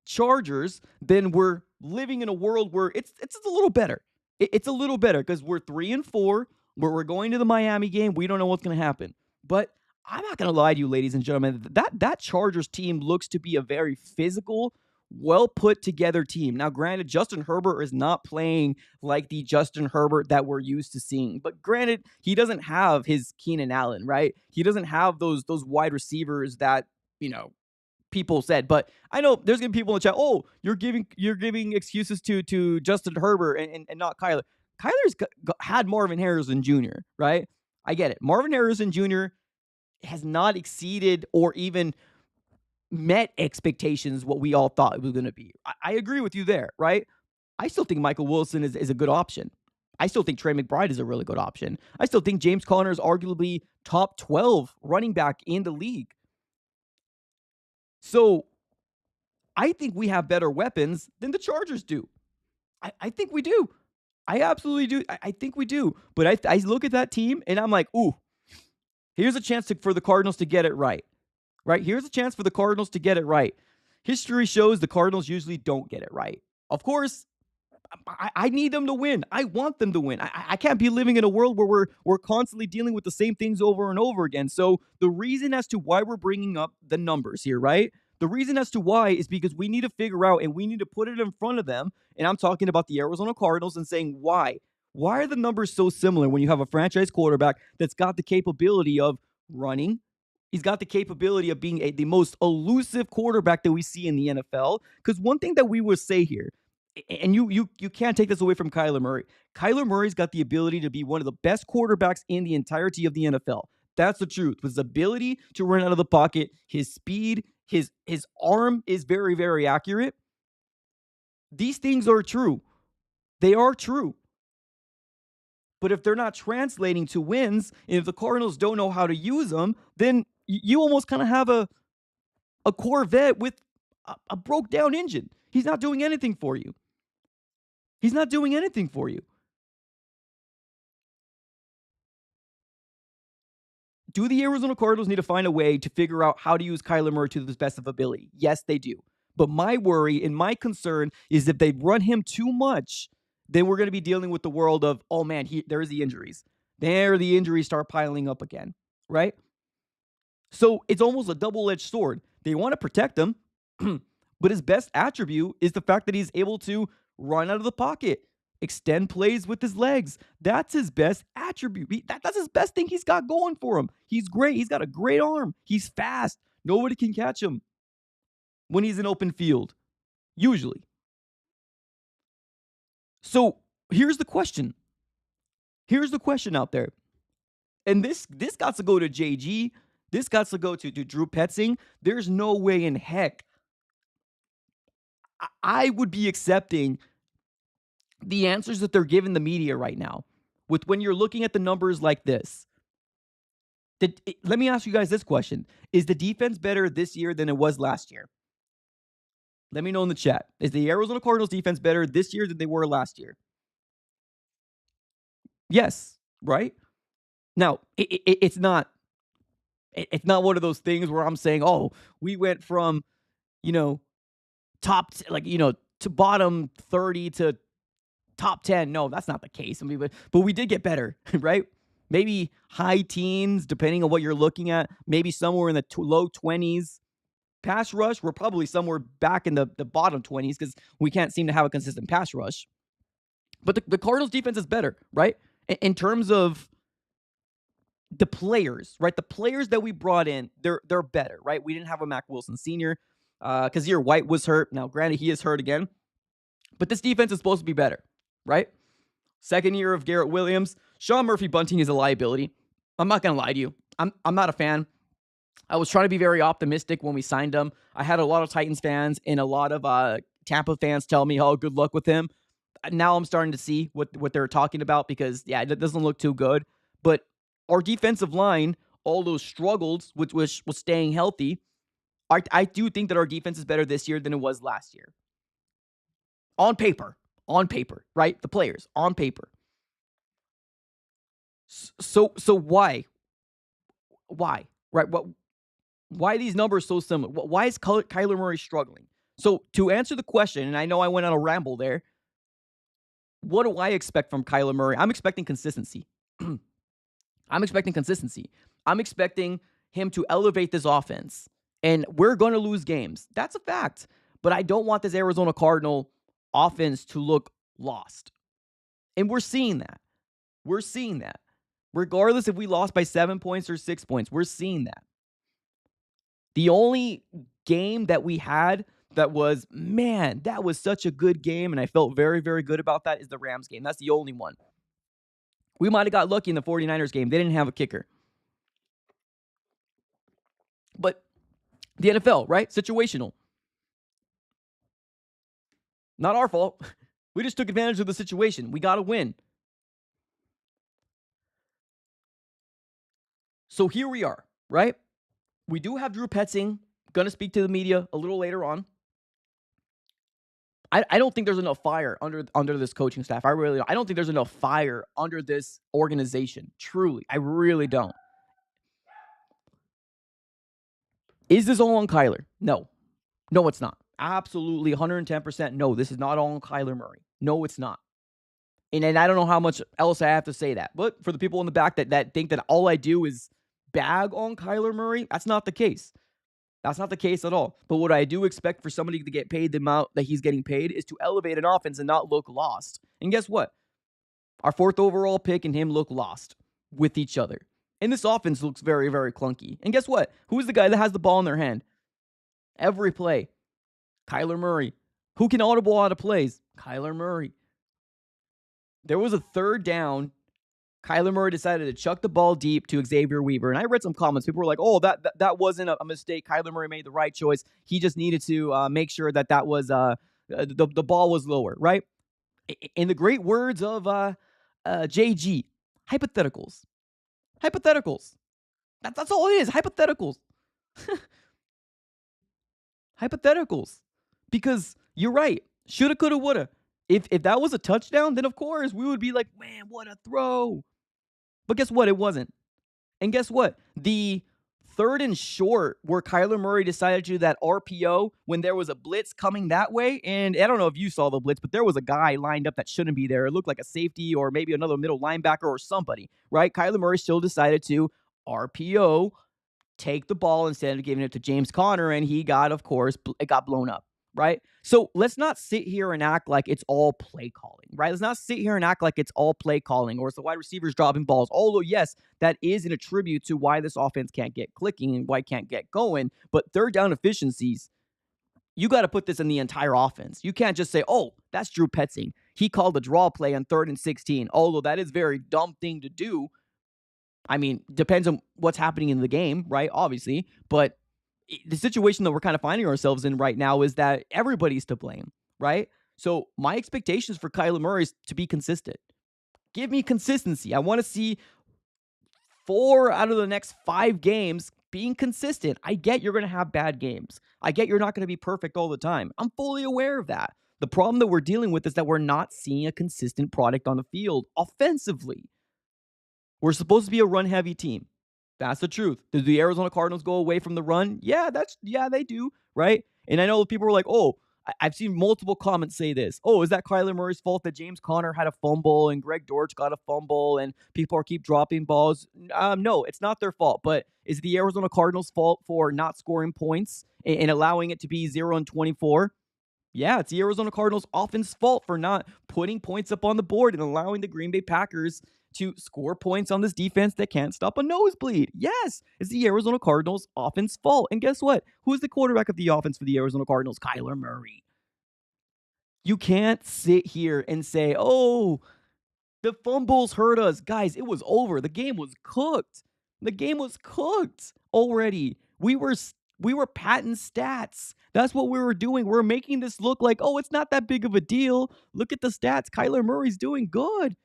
Chargers, then we're living in a world where it's a little better. It's a little better because we're 3-4. Where we're going to the Miami game. We don't know what's going to happen. But I'm not going to lie to you, ladies and gentlemen. That Chargers team looks to be a very physical, well put together team. Now, granted, Justin Herbert is not playing like the Justin Herbert that we're used to seeing. But granted, he doesn't have his Keenan Allen, right? He doesn't have those wide receivers that, people said. But I know there's going to be people in the chat, oh, you're giving excuses to Justin Herbert and not Kyler. Kyler's had Marvin Harrison Jr., right? I get it. Marvin Harrison Jr. has not exceeded or even met expectations what we all thought it was going to be. I agree with you there, right? I still think Michael Wilson is a good option. I still think Trey McBride is a really good option. I still think James Conner is arguably top 12 running back in the league. So I think we have better weapons than the Chargers do. I think we do. I absolutely do. I think we do. But I look at that team and I'm like, ooh, here's a chance for the Cardinals to get it right. Right? Here's a chance for the Cardinals to get it right. History shows the Cardinals usually don't get it right. Of course, I need them to win. I want them to win. I can't be living in a world where we're constantly dealing with the same things over and over again. So the reason as to why we're bringing up the numbers here, right? The reason as to why is because we need to figure out and we need to put it in front of them. And I'm talking about the Arizona Cardinals and saying why. Why are the numbers so similar when you have a franchise quarterback that's got the capability of running? He's got the capability of being the most elusive quarterback that we see in the NFL. Because one thing that we would say here, and you can't take this away from Kyler Murray. Kyler Murray's got the ability to be one of the best quarterbacks in the entirety of the NFL. That's the truth. His ability to run out of the pocket, his speed, his arm is very, very accurate. These things are true. They are true. But if they're not translating to wins, and if the Cardinals don't know how to use them, then you almost kind of have a Corvette with a broke down engine. He's not doing anything for you. He's not doing anything for you. Do the Arizona Cardinals need to find a way to figure out how to use Kyler Murray to the best of ability? Yes, they do. But my worry and my concern is if they run him too much, then we're going to be dealing with the world of, oh man, there's the injuries. There the injuries start piling up again, right? So it's almost a double-edged sword. They want to protect him, but his best attribute is the fact that he's able to run out of the pocket, extend plays with his legs. That's his best attribute. That's his best thing he's got going for him. He's great. He's got a great arm. He's fast. Nobody can catch him when he's in open field, usually. So here's the question. Here's the question out there. And this got to go to JG. This got to go to Drew Petzing. There's no way in heck I would be accepting the answers that they're giving the media right now. With when you're looking at the numbers like this. Let me ask you guys this question. Is the defense better this year than it was last year? Let me know in the chat. Is the Arizona Cardinals defense better this year than they were last year? Yes, right? Now, it's not one of those things where I'm saying, oh, we went from, top, to bottom 30 to top 10. No, that's not the case. I mean, but we did get better, right? Maybe high teens, depending on what you're looking at. Maybe somewhere in the low 20s. Pass rush, we're probably somewhere back in the bottom 20s because we can't seem to have a consistent pass rush. But the Cardinals defense is better, right? In terms of the players, right? The players that we brought in, they're better, right? We didn't have a Mac Wilson Sr. Kazir White was hurt. Now, granted, he is hurt again. But this defense is supposed to be better, right? Second year of Garrett Williams. Sean Murphy-Bunting is a liability. I'm not going to lie to you. I'm not a fan. I was trying to be very optimistic when we signed him. I had a lot of Titans fans and a lot of Tampa fans tell me, oh, good luck with him. Now I'm starting to see what they're talking about because, yeah, it doesn't look too good. But our defensive line, all those struggles, which was staying healthy, I do think that our defense is better this year than it was last year. On paper, right? The players, on paper. So why? Why? Right? Why are these numbers so similar? Why is Kyler Murray struggling? So to answer the question, and I know I went on a ramble there, what do I expect from Kyler Murray? I'm expecting consistency. I'm expecting him to elevate this offense. And we're going to lose games. That's a fact. But I don't want this Arizona Cardinal offense to look lost. And we're seeing that. Regardless if we lost by 7 points or 6 points, we're seeing that. The only game that we had that was such a good game, and I felt very, very good about that, is the Rams game. That's the only one. We might have got lucky in the 49ers game. They didn't have a kicker. But the NFL, right? Situational. Not our fault. We just took advantage of the situation. We got to win. So here we are, right? We do have Drew Petzing. Going to speak to the media a little later on. I don't think there's enough fire under this coaching staff. I don't think there's enough fire under this organization. Truly. I really don't. Is this all on Kyler? No. No, it's not. Absolutely 110% no. This is not all on Kyler Murray. No, it's not. And I don't know how much else I have to say that. But for the people in the back that think that all I do is bag on Kyler Murray, that's not the case. That's not the case at all. But what I do expect for somebody to get paid the amount that he's getting paid is to elevate an offense and not look lost. And guess what? Our 4th overall pick and him look lost with each other. And this offense looks very, very clunky. And guess what? Who's the guy that has the ball in their hand? Every play. Kyler Murray. Who can audible out of plays? Kyler Murray. There was a third down. Kyler Murray decided to chuck the ball deep to Xavier Weaver. And I read some comments. People were like, oh, that wasn't a mistake. Kyler Murray made the right choice. He just needed to make sure that was the ball was lower, right? In the great words of JG, hypotheticals. Hypotheticals. That's all it is, hypotheticals. Hypotheticals. Because you're right. Shoulda, coulda, woulda. If that was a touchdown, then of course we would be like, man, what a throw. But guess what? It wasn't. And guess what? The third and short where Kyler Murray decided to do that RPO when there was a blitz coming that way. And I don't know if you saw the blitz, but there was a guy lined up that shouldn't be there. It looked like a safety or maybe another middle linebacker or somebody, right? Kyler Murray still decided to RPO, take the ball instead of giving it to James Conner. And he got, of course, it got blown up. Right? So let's not sit here and act like it's all play calling, right? Let's not sit here and act like it's all play calling or it's the wide receivers dropping balls. Although, yes, that is an attribute to why this offense can't get clicking and why it can't get going. But third down efficiencies, you got to put this in the entire offense. You can't just say, oh, that's Drew Petzing. He called a draw play on 3rd and 16. Although that is a very dumb thing to do. I mean, depends on what's happening in the game, right? Obviously. But the situation that we're kind of finding ourselves in right now is that everybody's to blame, right? So my expectations for Kyler Murray is to be consistent. Give me consistency. I want to see 4 out of the next 5 games being consistent. I get you're going to have bad games. I get you're not going to be perfect all the time. I'm fully aware of that. The problem that we're dealing with is that we're not seeing a consistent product on the field offensively. We're supposed to be a run-heavy team. That's the truth. Do the Arizona Cardinals go away from the run? Yeah, they do, right? And I know people are like, oh, I've seen multiple comments say this. Oh, is that Kyler Murray's fault that James Conner had a fumble and Greg Dortch got a fumble and people keep dropping balls? No, it's not their fault. But is it the Arizona Cardinals' fault for not scoring points and allowing it to be 0-24? Yeah, it's the Arizona Cardinals' offense's fault for not putting points up on the board and allowing the Green Bay Packers to score points on this defense that can't stop a nosebleed. Yes, it's the Arizona Cardinals' offense fault. And guess what? Who's the quarterback of the offense for the Arizona Cardinals? Kyler Murray. You can't sit here and say, oh, the fumbles hurt us. Guys, it was over. The game was cooked. The game was cooked already. We were patent stats. That's what we were doing. We're making this look like, oh, it's not that big of a deal. Look at the stats. Kyler Murray's doing good.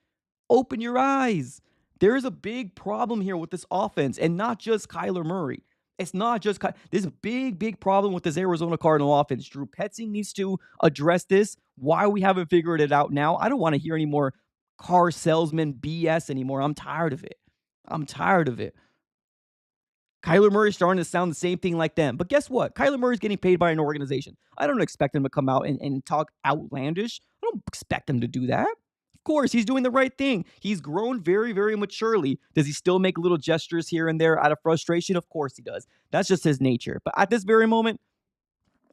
Open your eyes. There's a big problem here with this offense, and not just Kyler Murray. It's not just there's a big problem with this Arizona Cardinal offense. Drew Petzing needs to address this. Why we haven't figured it out now? I don't want to hear any more car salesman BS anymore. I'm tired of it. Kyler Murray's starting to sound the same thing like them. But guess what? Kyler Murray's getting paid by an organization. I don't expect him to come out and talk outlandish. I don't expect him to do that. Of course, he's doing the right thing. He's grown very, very maturely. Does he still make little gestures here and there out of frustration? Of course he does. That's just his nature. But at this very moment,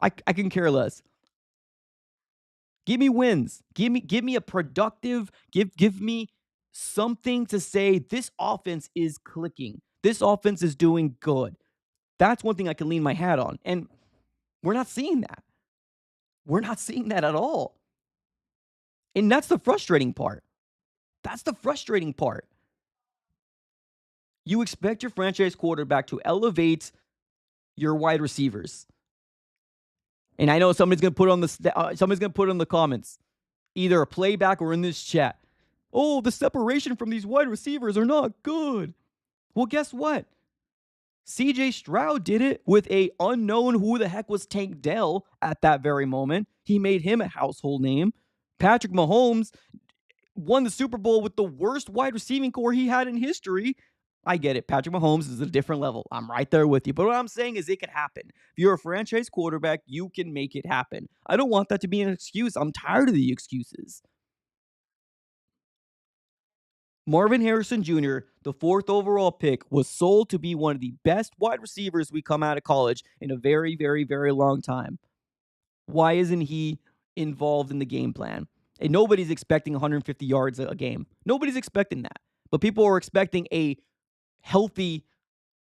I can care less. Give me wins. Give me a productive, give me something to say this offense is clicking. This offense is doing good. That's one thing I can lean my hat on. And we're not seeing that. We're not seeing that at all. And that's the frustrating part. You expect your franchise quarterback to elevate your wide receivers. And I know somebody's going to put on the comments, either a playback or in this chat. Oh, the separation from these wide receivers are not good. Well, guess what? CJ Stroud did it with a unknown who the heck was Tank Dell at that very moment. He made him a household name. Patrick Mahomes won the Super Bowl with the worst wide receiving core he had in history. I get it. Patrick Mahomes is at a different level. I'm right there with you. But what I'm saying is it can happen. If you're a franchise quarterback, you can make it happen. I don't want that to be an excuse. I'm tired of the excuses. Marvin Harrison Jr., the 4th overall pick, was sold to be one of the best wide receivers we come out of college in a very, very, very long time. Why isn't he involved in the game plan? And nobody's expecting 150 yards a game. Nobody's expecting that. But people are expecting a healthy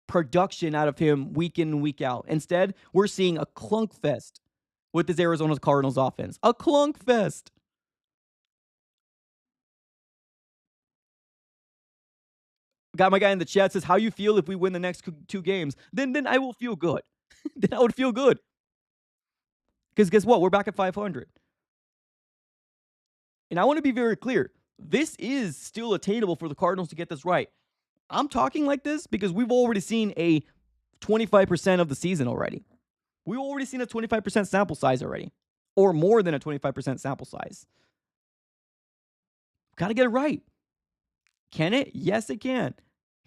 production out of him week in and week out. Instead, we're seeing a clunk fest. with this Arizona Cardinals offense. A clunk fest. Got my guy in the chat says, how you feel if we win the next 2 games? Then I will feel good. Then I would feel good. Because guess what? We're back at 500. And I want to be very clear. This is still attainable for the Cardinals to get this right. I'm talking like this because we've already seen a 25% of the season already. We've already seen a 25% sample size already. Or more than a 25% sample size. Got to get it right. Can it? Yes, it can.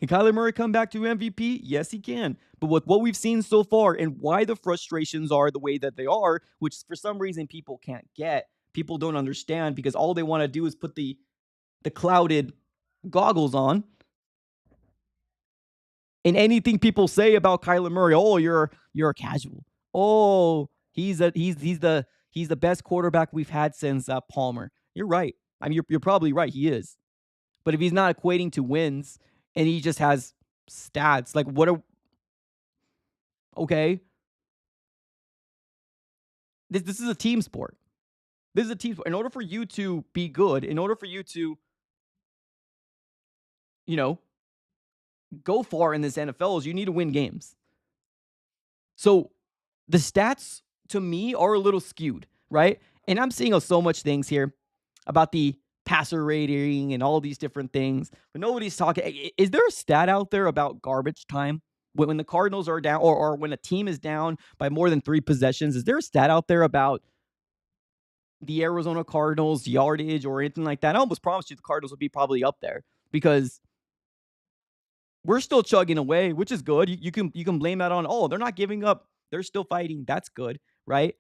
Can Kyler Murray come back to MVP? Yes, he can. But with what we've seen so far and why the frustrations are the way that they are, which for some reason people can't get, people don't understand because all they want to do is put the clouded goggles on. And anything people say about Kyler Murray, oh, you're a casual. Oh, he's the best quarterback we've had since Palmer. You're right. I mean, you're probably right. He is. But if he's not equating to wins and he just has stats, like what are... Okay. This is a team sport. This is a team sport. In order for you to be good, in order for you to, go far in this NFL, is you need to win games. So the stats to me are a little skewed, right? And I'm seeing so much things here about the passer rating and all these different things, but nobody's talking. Is there a stat out there about garbage time? When the Cardinals are down or when a team is down by more than 3 possessions, is there a stat out there about the Arizona Cardinals yardage or anything like that? I almost promised you the Cardinals would be probably up there because we're still chugging away, which is good. You can blame that on, oh, they're not giving up. They're still fighting. That's good, right?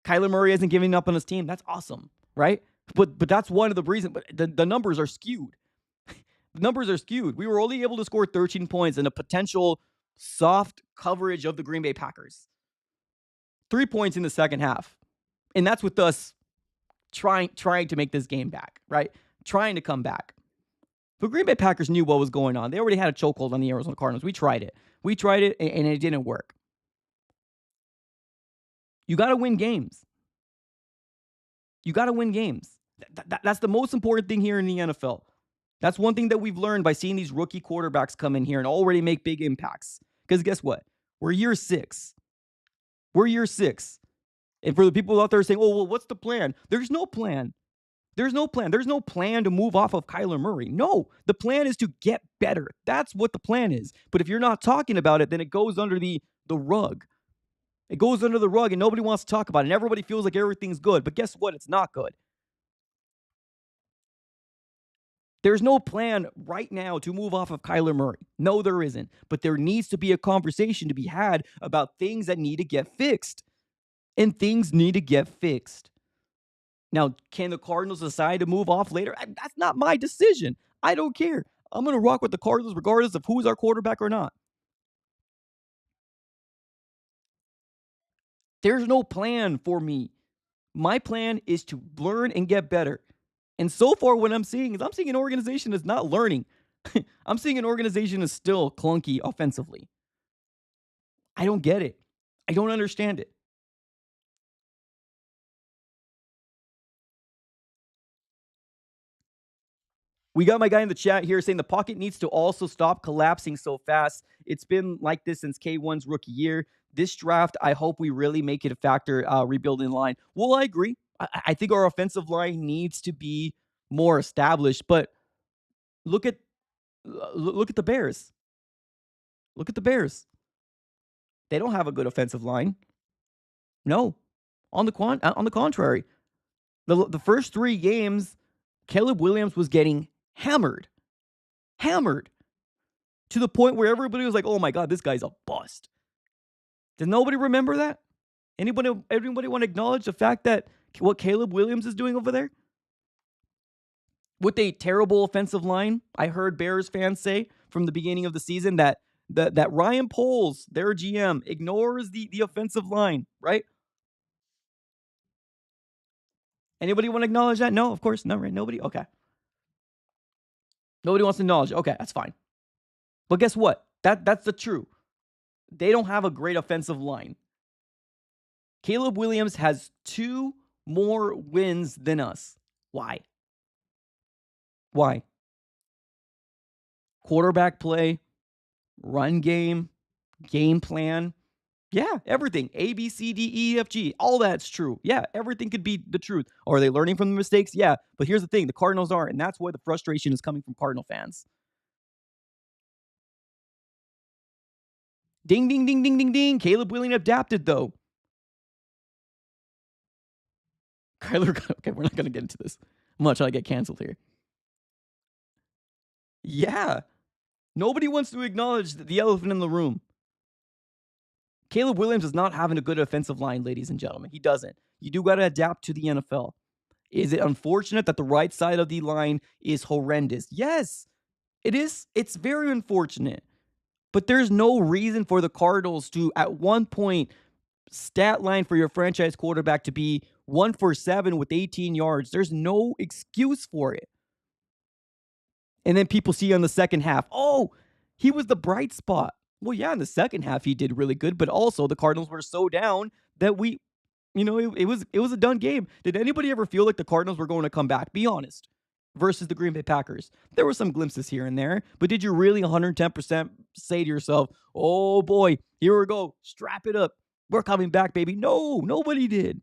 Kyler Murray isn't giving up on his team. That's awesome, right? But that's one of the reasons. But the numbers are skewed. The numbers are skewed. We were only able to score 13 points in a potential soft coverage of the Green Bay Packers. 3 points in the second half. And that's with us trying to make this game back, right? Trying to come back. But Green Bay Packers knew what was going on. They already had a chokehold on the Arizona Cardinals. We tried it. And it didn't work. You got to win games. You got to win games. That's the most important thing here in the NFL. That's one thing that we've learned by seeing these rookie quarterbacks come in here and already make big impacts. Because guess what? We're year 6. We're year 6. And for the people out there saying, oh, well, what's the plan? There's no plan. There's no plan. There's no plan to move off of Kyler Murray. No, the plan is to get better. That's what the plan is. But if you're not talking about it, then it goes under the rug. It goes under the rug and nobody wants to talk about it. And everybody feels like everything's good. But guess what? It's not good. There's no plan right now to move off of Kyler Murray. No, there isn't. But there needs to be a conversation to be had about things that need to get fixed. And things need to get fixed. Now, can the Cardinals decide to move off later? That's not my decision. I don't care. I'm going to rock with the Cardinals regardless of who's our quarterback or not. There's no plan for me. My plan is to learn and get better. And so far what I'm seeing is I'm seeing an organization that's not learning. I'm seeing an organization that's still clunky offensively. I don't get it. I don't understand it. We got my guy in the chat here saying the pocket needs to also stop collapsing so fast. It's been like this since K1's rookie year. This draft, I hope we really make it a factor rebuilding line. Well, I agree. I think our offensive line needs to be more established. But look at the Bears. Look at the Bears. They don't have a good offensive line. No. On the contrary. The first 3 games, Caleb Williams was getting hammered. To the point where everybody was like, oh my God, this guy's a bust. Does nobody remember that? Anybody want to acknowledge the fact that what Caleb Williams is doing over there? With a terrible offensive line, I heard Bears fans say from the beginning of the season that Ryan Poles, their GM, ignores the offensive line, right? Anybody want to acknowledge that? No, of course, no, right? Nobody? Okay. Nobody wants to acknowledge it. Okay, that's fine. But guess what? That's the truth. They don't have a great offensive line. Caleb Williams has 2 more wins than us. Why? Why? Quarterback play, run game, game plan. Yeah, everything. A, B, C, D, E, F, G. All that's true. Yeah, everything could be the truth. Are they learning from the mistakes? Yeah. But here's the thing. The Cardinals aren't, and that's why the frustration is coming from Cardinal fans. Ding, ding, ding, ding, ding, ding. Caleb Williams adapted, though. Kyler, okay, we're not going to get into this. I'm not trying to get canceled here. Yeah. Nobody wants to acknowledge the elephant in the room. Caleb Williams is not having a good offensive line, ladies and gentlemen. He doesn't. You do got to adapt to the NFL. Is it unfortunate that the right side of the line is horrendous? Yes, it is. It's very unfortunate. But there's no reason for the Cardinals to, at one point, stat line for your franchise quarterback to be 1 for 7 with 18 yards. There's no excuse for it. And then people see on the second half, oh, he was the bright spot. Well, yeah, in the second half he did really good, but also the Cardinals were so down that it was a done game. Did anybody ever feel like the Cardinals were going to come back? Be honest. Versus the Green Bay Packers. There were some glimpses here and there, but did you really 110% say to yourself, oh boy, here we go, strap it up, we're coming back, baby? No, nobody did.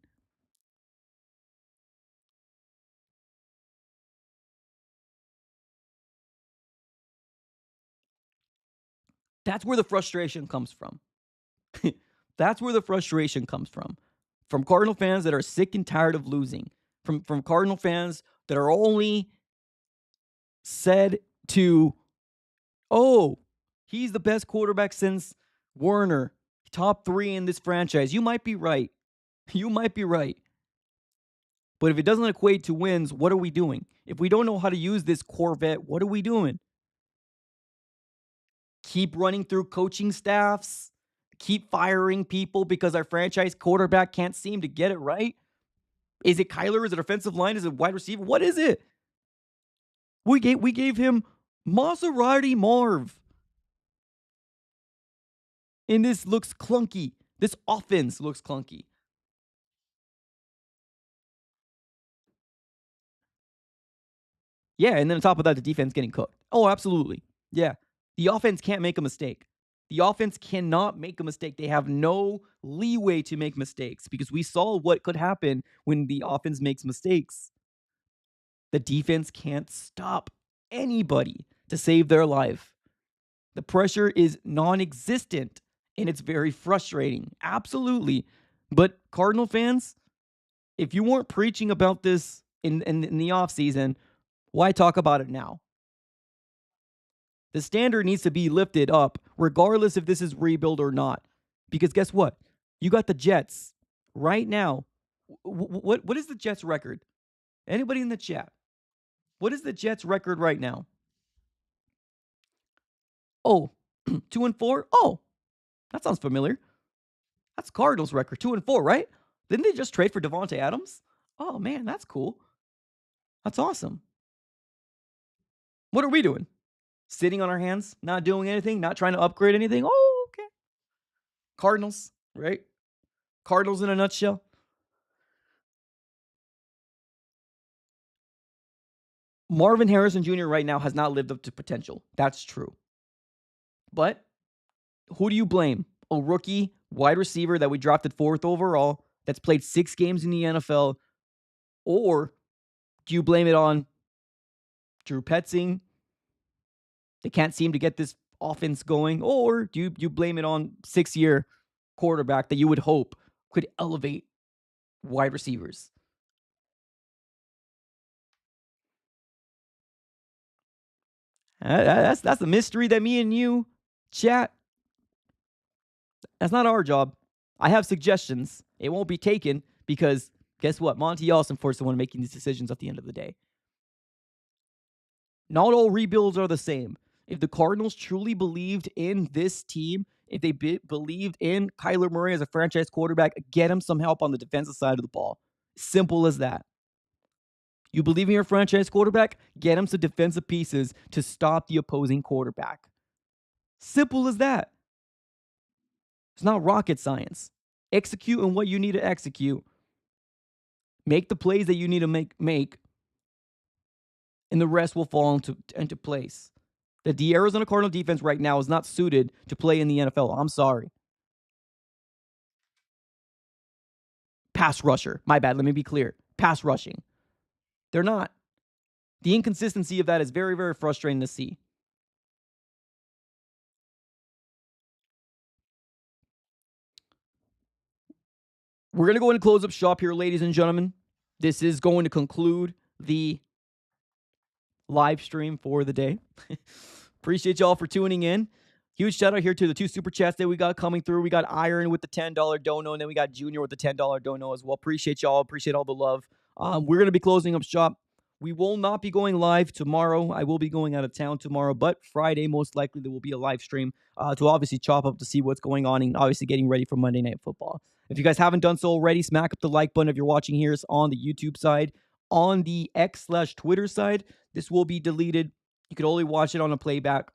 That's where the frustration comes from. That's where the frustration comes from. From Cardinal fans that are sick and tired of losing. From Cardinal fans that are only said to, oh, he's the best quarterback since Werner, top 3 in this franchise. You might be right. You might be right. But if it doesn't equate to wins, what are we doing? If we don't know how to use this Corvette, what are we doing? Keep running through coaching staffs? Keep firing people because our franchise quarterback can't seem to get it right? Is it Kyler? Is it offensive line? Is it wide receiver? What is it? We gave him Maserati Marv. And this looks clunky. This offense looks clunky. Yeah, and then on top of that, the defense getting cooked. Oh, absolutely. Yeah. The offense can't make a mistake. The offense cannot make a mistake. They have no leeway to make mistakes because we saw what could happen when the offense makes mistakes. The defense can't stop anybody to save their life. The pressure is non-existent, and it's very frustrating. Absolutely. But Cardinal fans, if you weren't preaching about this in the offseason, why talk about it now? The standard needs to be lifted up, regardless if this is rebuild or not. Because guess what? You got the Jets right now. What is the Jets' record? Anybody in the chat? What is the Jets' record right now? Oh, 2-4? Oh, that sounds familiar. That's Cardinals' record, 2-4, right? Didn't they just trade for Devontae Adams? Oh, man, that's cool. That's awesome. What are we doing? Sitting on our hands, not doing anything, not trying to upgrade anything? Oh, okay. Cardinals, right? Cardinals in a nutshell. Marvin Harrison Jr. right now has not lived up to potential. That's true. But who do you blame? A rookie wide receiver that we drafted 4th overall that's played 6 games in the NFL? Or do you blame it on Drew Petzing? They can't seem to get this offense going. Or do you blame it on 6-year quarterback that you would hope could elevate wide receivers? That's the mystery that me and you chat. That's not our job. I have suggestions. It won't be taken because guess what? Monty Austin forced the one making these decisions at the end of the day. Not all rebuilds are the same. If the Cardinals truly believed in this team, if they believed in Kyler Murray as a franchise quarterback, get him some help on the defensive side of the ball. Simple as that. You believe in your franchise quarterback? Get him some defensive pieces to stop the opposing quarterback. Simple as that. It's not rocket science. Execute on what you need to execute. Make the plays that you need to make, and the rest will fall into place. The Arizona Cardinal defense right now is not suited to play in the NFL. I'm sorry. Pass rusher. My bad. Let me be clear. Pass rushing. They're not. The inconsistency of that is very, very frustrating to see. We're going to go in and close up shop here, ladies and gentlemen. This is going to conclude the live stream for the day. Appreciate y'all for tuning in. Huge shout out here to the 2 super chats that we got coming through. We got Iron with the $10 dono, and then we got Junior with the $10 dono as well. Appreciate y'all. Appreciate all the love. We're going to be closing up shop. We will not be going live tomorrow. I will be going out of town tomorrow, but Friday, most likely, there will be a live stream to obviously chop up to see what's going on and obviously getting ready for Monday Night Football. If you guys haven't done so already, smack up the like button if you're watching here on the YouTube side. On the X/Twitter side, this will be deleted. You could only watch it on a playback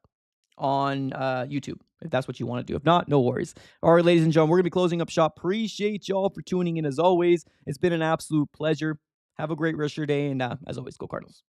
on YouTube, if that's what you want to do. If not, no worries. All right, ladies and gentlemen, we're going to be closing up shop. Appreciate y'all for tuning in as always. It's been an absolute pleasure. Have a great rest of your day, and as always, go Cardinals.